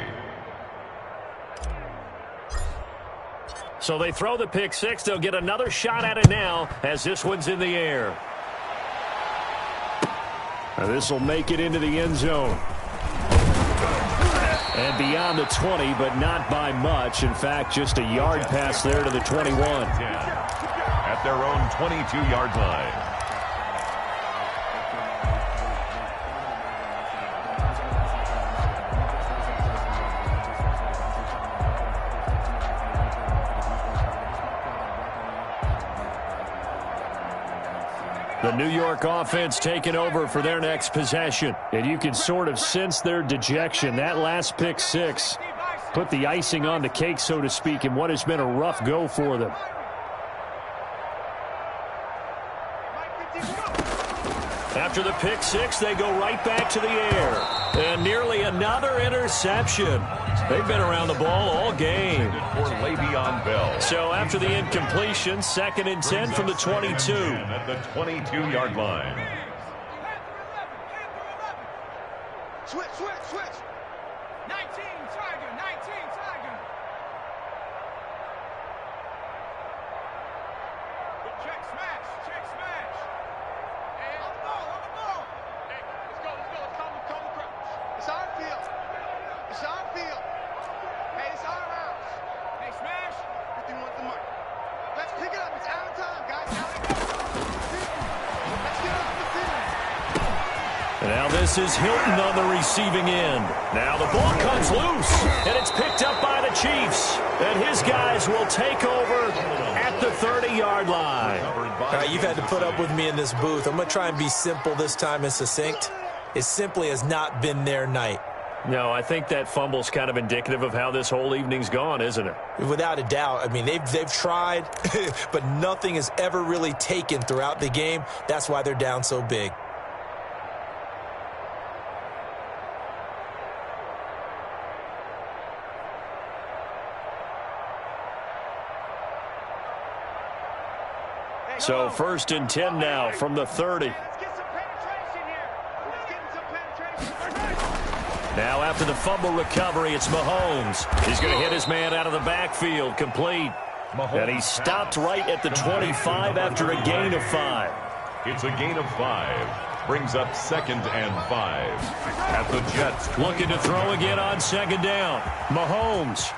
So they throw the pick six. They'll get another shot at it now as this one's in the air. This will make it into the end zone. And beyond the 20, but not by much. In fact, just a yard pass there to the 21. At their own 22-yard line. The New York offense taking over for their next possession. And you can sort of sense their dejection. That last pick six put the icing on the cake, so to speak, in what has been a rough go for them. After the pick six, they go right back to the air. And nearly another interception. They've been around the ball all game. For Le'Veon Bell. So after the incompletion, 2nd and 10 from the 22. At the 22-yard line. Switch. 19, Tiger. Check smash. Hey, on the ball. Hey, let's go. Let's come crouch. It's our field. Hey, it's our house. Hey, smash. 51 with the mark. Let's pick it up. It's out of time, guys. Let's get up the field. And now this is Hilton on the receiving end. Now the ball comes loose, and it's picked up by the Chiefs. And his guys will take over at the 30-yard line. All right, you've had to put up with me in this booth. I'm going to try and be simple this time and succinct. It simply has not been their night. No, I think that fumble's kind of indicative of how this whole evening's gone, isn't it? Without a doubt. I mean, they've tried, but nothing has ever really taken throughout the game. That's why they're down so big. So 1st and 10 now from the 30. Now after the fumble recovery, it's Mahomes. He's going to hit his man out of the backfield, complete. And he stopped right at the 25 after a gain of 5. It's a gain of 5. Brings up 2nd and 5. At the Jets. Looking to throw again on 2nd down. Mahomes.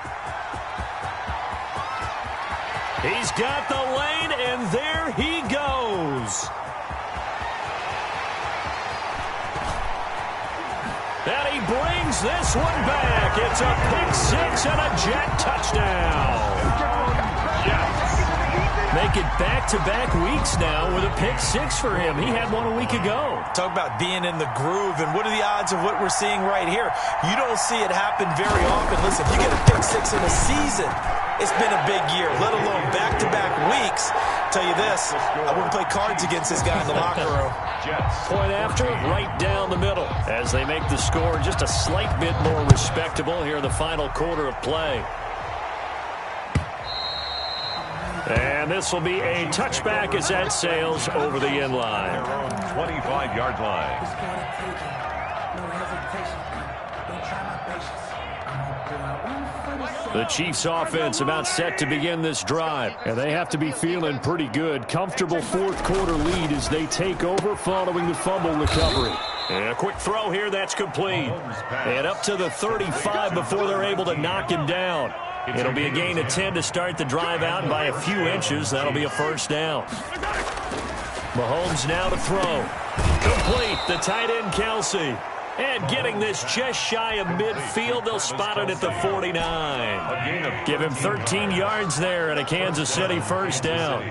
He's got the lane, and there he goes. And he brings this one back. It's a pick six and a Jet touchdown. Make it back-to-back weeks now with a pick six for him. He had one a week ago. Talk about being in the groove, and what are the odds of what we're seeing right here? You don't see it happen very often. Listen, if you get a pick six in a season, it's been a big year, let alone back-to-back weeks. Tell you this, I wouldn't play cards against this guy in the locker room. Point after, right down the middle. As they make the score just a slight bit more respectable here in the final quarter of play. And this will be a touchback as that sails over the end line. 25-yard line. The Chiefs offense about set to begin this drive. And they have to be feeling pretty good. Comfortable fourth quarter lead as they take over following the fumble recovery. And a quick throw here, that's complete. And up to the 35 before they're able to knock him down. It'll be a gain of 10 to start the drive out, and by a few inches, that'll be a first down. Mahomes now to throw. Complete, the tight end Kelsey. And getting this just shy of midfield, they'll spot it at the 49. Give him 13 yards there and a Kansas City first down.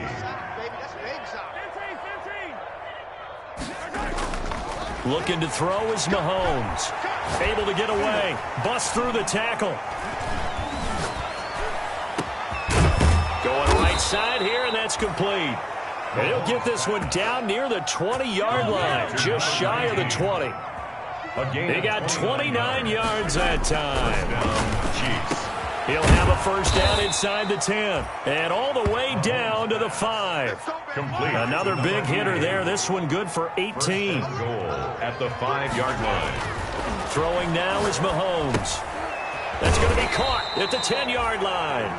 Looking to throw is Mahomes. Able to get away. Busts through the tackle. Going right side here, and that's complete. And he'll get this one down near the 20-yard line, just shy of the 20. He got 29 yards that time. He'll have a first down inside the 10. And all the way down to the 5. Another big hitter there. This one good for 18. Goal at the 5-yard line. Throwing now is Mahomes. That's going to be caught at the 10-yard line.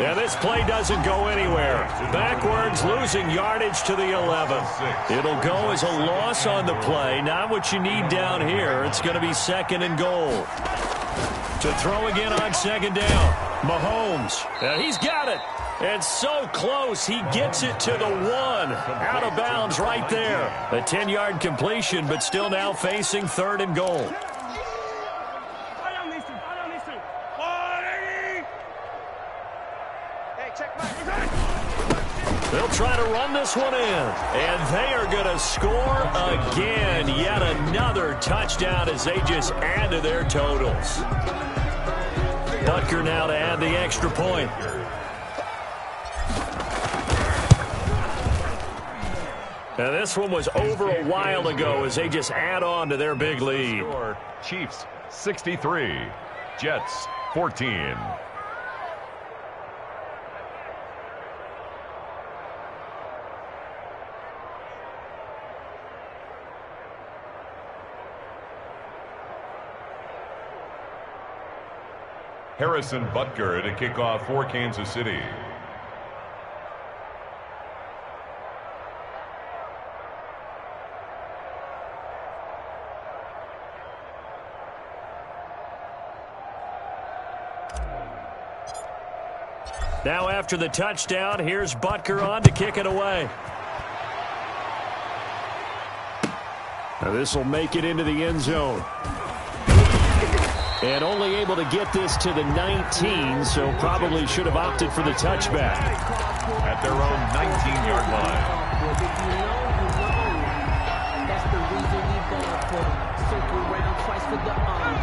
And this play doesn't go anywhere. Backwards, losing yardage to the 11. It'll go as a loss on the play. Not what you need down here. It's going to be second and goal. To throw again on second down. Mahomes. He's got it. And so close, he gets it to the 1. Out of bounds right there. A 10-yard completion, but still now facing third and goal. They'll try to run this one in. And they are going to score again. Yet another touchdown as they just add to their totals. Butker now to add the extra point. And this one was over a while ago as they just add on to their big lead. Chiefs 63, Jets 14. Harrison Butker to kick off for Kansas City. Now after the touchdown, here's Butker on to kick it away. Now this will make it into the end zone. And only able to get this to the 19, so probably should have opted for the touchback. At their own 19-yard line.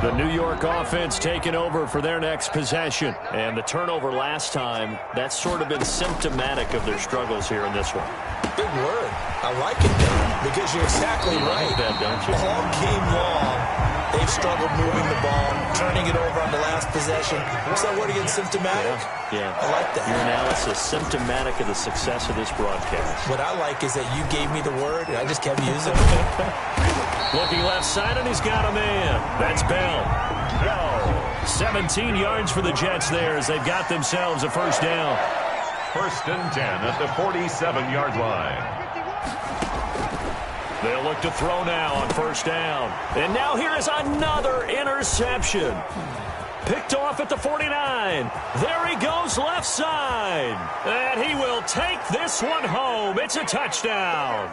The New York offense taking over for their next possession. And the turnover last time, that's sort of been symptomatic of their struggles here in this one. Big word. I like it, though, because you're exactly right. That, don't you? All game long, they've struggled moving the ball, turning it over on the last possession. What's that word again? Symptomatic? Yeah. I like that. Your analysis, symptomatic of the success of this broadcast. What I like is that you gave me the word, and I just kept using it. Looking left side, and he's got a man. That's Bell. 17 yards for the Jets there as they've got themselves a first down. First and 10 at the 47-yard line. They'll look to throw now on first down. And now here is another interception. Picked off at the 49. There he goes left side. And he will take this one home. It's a touchdown.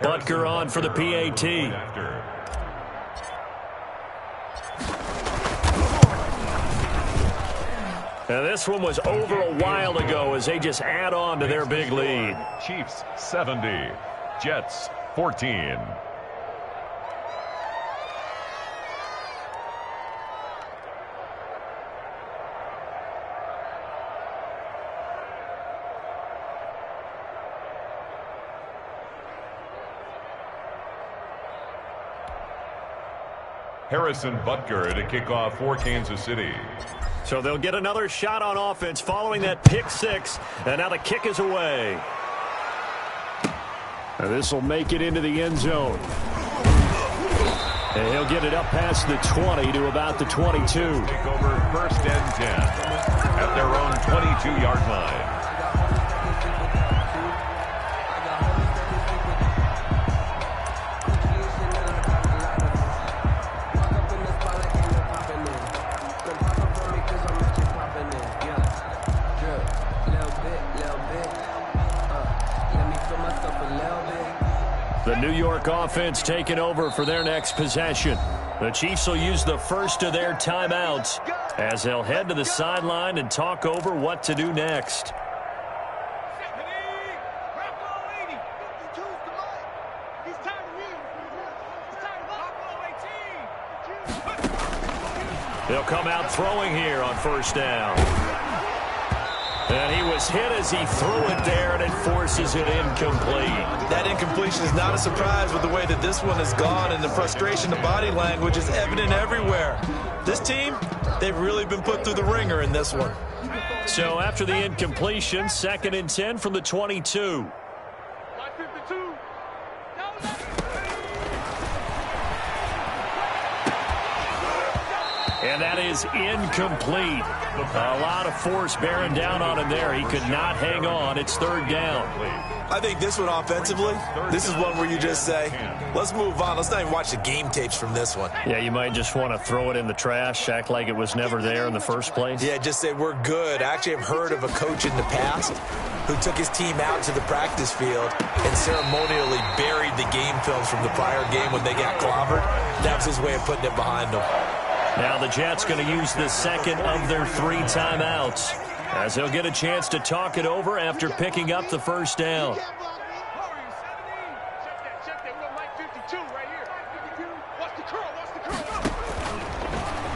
Butker on for the PAT. Now this one was over a while ago as they just add on to their big lead. Chiefs 70, Jets 14. Harrison Butker to kick off for Kansas City. So they'll get another shot on offense following that pick six, and now the kick is away. And this will make it into the end zone. And he'll get it up past the 20 to about the 22. Take over first and 10 at their own 22-yard line. The New York offense taking over for their next possession. The Chiefs will use the first of their timeouts as they'll head to the sideline and talk over what to do next. He'll come out throwing here on first down. And he was hit as he threw it there, and it forces it incomplete. That incompletion is not a surprise with the way that this one has gone, and the frustration, the body language is evident everywhere. This team, they've really been put through the ringer in this one. So after the incompletion, 2nd and 10 from the 22. And that is incomplete. A lot of force bearing down on him there. He could not hang on. It's 3rd down. I think this one offensively, this is one where you just say, let's move on. Let's not even watch the game tapes from this one. Yeah, you might just want to throw it in the trash, act like it was never there in the first place. Yeah, just say we're good. I actually have heard of a coach in the past who took his team out to the practice field and ceremonially buried the game films from the prior game when they got clobbered. That was his way of putting it behind them. Now the Jets going to use the 2nd of their 3 timeouts, as they'll get a chance to talk it over after picking up the 1st down.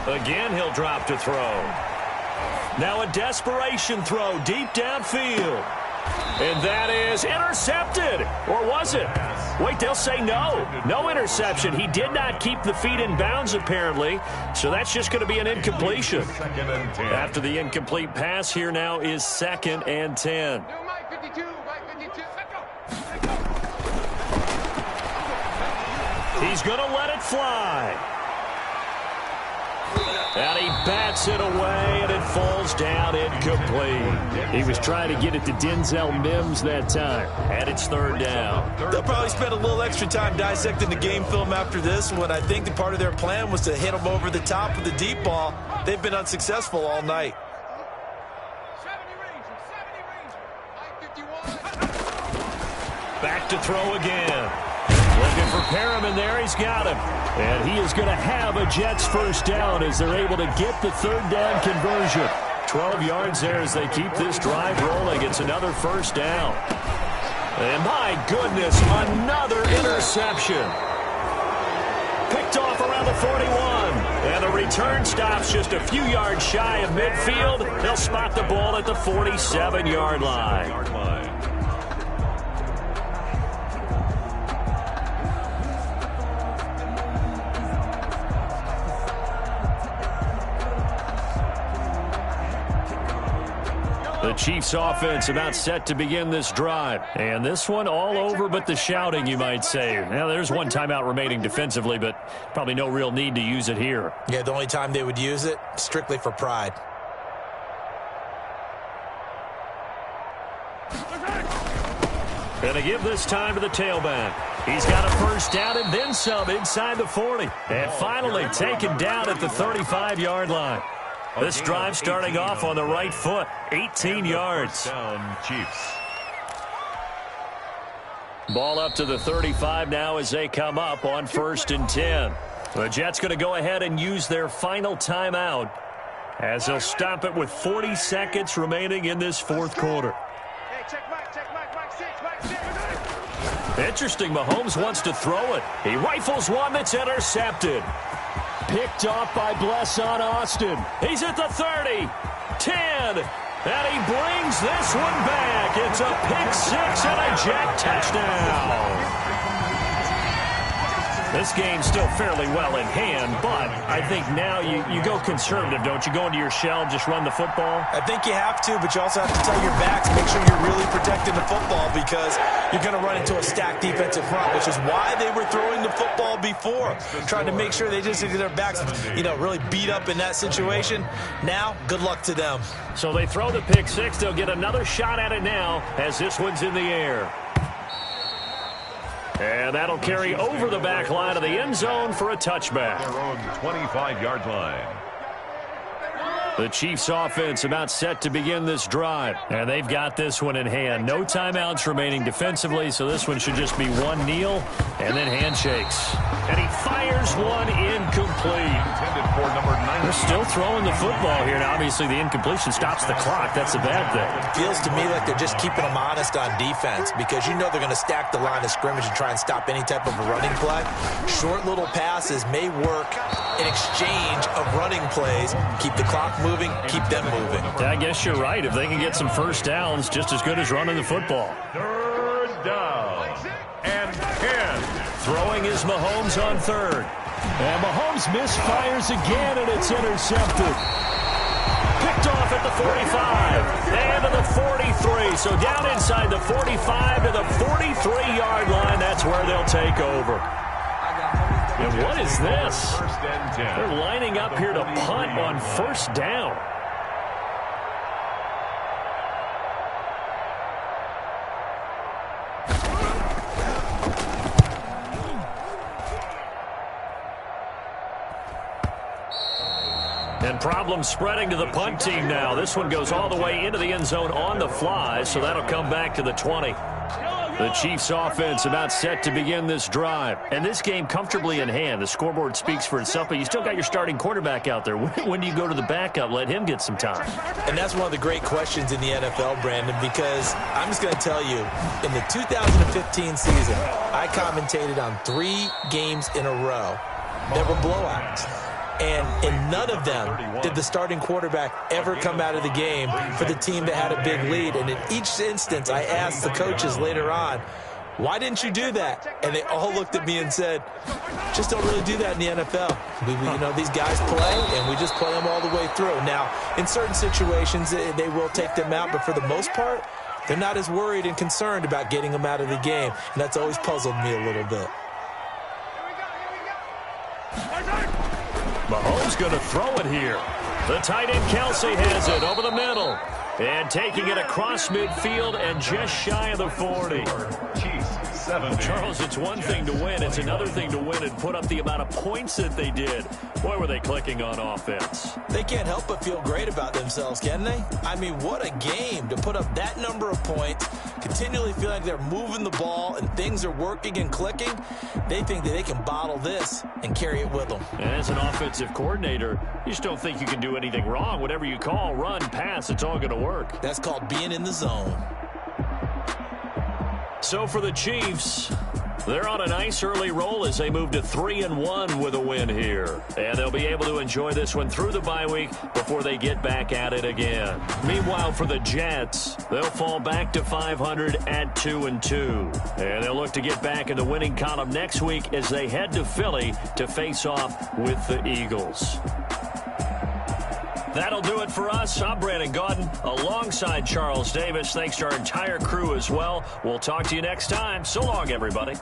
Again, he'll drop to throw. Now a desperation throw deep downfield. And that is intercepted. Or was it? Wait, they'll say no. No interception. He did not keep the feet in bounds, apparently. So that's just going to be an incompletion. After the incomplete pass, here now is 2nd and 10. He's going to let it fly. And he bats it away, and it falls down incomplete. He was trying to get it to Denzel Mims that time, and it's 3rd down. They'll probably spend a little extra time dissecting the game film after this one. I think that part of their plan was to hit him over the top with the deep ball. They've been unsuccessful all night. Back to throw again. Looking for Perriman there. He's got him. And he is going to have a Jets 1st down as they're able to get the 3rd down conversion. 12 yards there as they keep this drive rolling. It's another 1st down. And my goodness, another interception. Picked off around the 41. And the return stops just a few yards shy of midfield. They'll spot the ball at the 47-yard line. The Chiefs offense about set to begin this drive. And this one all over but the shouting, you might say. Now, there's one timeout remaining defensively, but probably no real need to use it here. Yeah, the only time they would use it, strictly for pride. And they give this time to the tailback. He's got a 1st down and then some inside the 40. And finally taken down at the 35-yard line. This drive starting off on the right foot, 18 yards. Down, Chiefs. Ball up to the 35 now as they come up on 1st and 10. The Jets going to go ahead and use their final timeout as they'll stop it with 40 seconds remaining in this 4th quarter. Interesting, Mahomes wants to throw it. He rifles one that's intercepted. Picked off by Blesson Austin. He's at the 30, 10, and he brings this one back. It's a pick-6 and a Jet touchdown. This game's still fairly well in hand, but I think now you go conservative, don't you? Go into your shell and just run the football? I think you have to, but you also have to tell your backs, make sure you're really protecting the football because you're going to run into a stacked defensive front, which is why they were throwing the football before, trying to make sure they just get their backs, really beat up in that situation. Now, good luck to them. So they throw the pick-6. They'll get another shot at it now as this one's in the air. And that'll carry over the back line of the end zone for a touchback. Their own 25-yard line. The Chiefs offense about set to begin this drive. And they've got this one in hand. No timeouts remaining defensively, so this one should just be one kneel and then handshakes. And he fires one incomplete. Intended for number 9. They're still throwing the football here. Now, obviously, the incompletion stops the clock. That's a bad thing. Feels to me like they're just keeping them honest on defense because you know they're going to stack the line of scrimmage and try and stop any type of a running play. Short little passes may work in exchange of running plays. Keep the clock moving, keep them moving. I guess you're right. If they can get some first downs, just as good as running the football. 3rd down and 10. Throwing is Mahomes on 3rd. And Mahomes misfires again, and it's intercepted. Picked off at the 45 and to the 43. So down inside the 45 to the 43-yard line. That's where they'll take over. And what is this? They're lining up here to punt on 1st down. And problems spreading to the punt team now. This one goes all the way into the end zone on the fly, so that'll come back to the 20. The Chiefs offense about set to begin this drive. And this game comfortably in hand. The scoreboard speaks for itself, but you still got your starting quarterback out there. When do you go to the backup? Let him get some time. And that's one of the great questions in the NFL, Brandon, because I'm just going to tell you, in the 2015 season, I commentated on 3 games in a row that were blowouts. And in none of them did the starting quarterback ever come out of the game for the team that had a big lead. And in each instance, I asked the coaches later on, why didn't you do that? And they all looked at me and said, just don't really do that in the NFL. You know, these guys play, and we just play them all the way through. Now, in certain situations, they will take them out, but for the most part, they're not as worried and concerned about getting them out of the game. And that's always puzzled me a little bit. Mahomes going to throw it here. The tight end Kelsey has it over the middle. And taking it across midfield and just shy of the 40. Charles, it's one thing to win. It's another thing to win and put up the amount of points that they did. Boy, were they clicking on offense. They can't help but feel great about themselves, can they? I mean, what a game to put up that number of points, continually feel like they're moving the ball and things are working and clicking. They think that they can bottle this and carry it with them. And as an offensive coordinator, you just don't think you can do anything wrong. Whatever you call, run, pass, it's all going to work. That's called being in the zone. So for the Chiefs, they're on a nice early roll as they move to 3-1 with a win here. And they'll be able to enjoy this one through the bye week before they get back at it again. Meanwhile, for the Jets, they'll fall back to 500 at 2-2. And they'll look to get back in the winning column next week as they head to Philly to face off with the Eagles. That'll do it for us. I'm Brandon Gaudin alongside Charles Davis. Thanks to our entire crew as well. We'll talk to you next time. So long, everybody. Yo,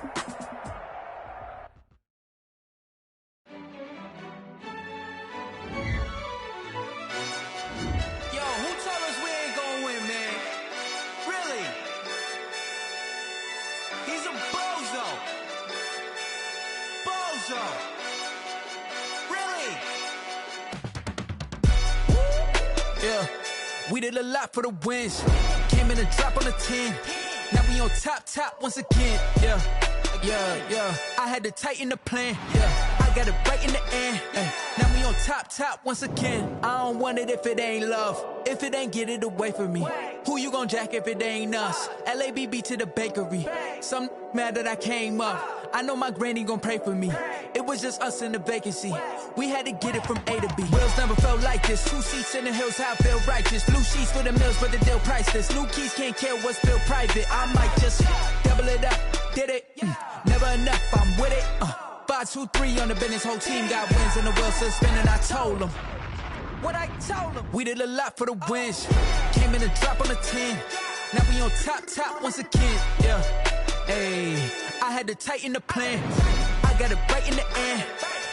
who told us we ain't gonna win, man? Really? He's a bozo. Bozo. Really? Yeah, we did a lot for the wins. Came in and drop on the 10. Now we on top once again. Yeah. I had to tighten the plan. Yeah, I got it right in the end. Now we on top once again. I don't want it if it ain't love. If it ain't, get it away from me. Who you gon' jack if it ain't us? LABB to the bakery. Some mad that I came up. I know my granny gon' pray for me. It was just us in the vacancy. We had to get it from A to B. Wheels never felt like this. 2 seats in the hills, how I feel righteous. Blue sheets for the mills, but the deal priceless. New keys can't care what's still private. I might just double it up. Did it? Never enough, I'm with it. 5, 2, 3 on the business. Whole team got wins and the wheels still spinning. I told them what I told them. We did a lot for the wins. Came in and drop on the 10. Now we on top once again. Yeah. Hey, I had to tighten the plan. I got it right in the end.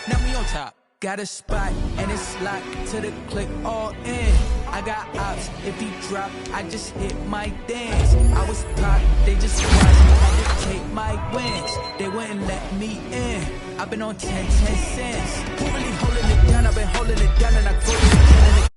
Now we on top. Got a spot and it's locked to the click all in. I got ops, if he drop, I just hit my dance. I was popped, they just watched me, had to take my wins. They wouldn't let me in. I've been on 10 cents. Who really holding it down? I've been holding it down and I go to the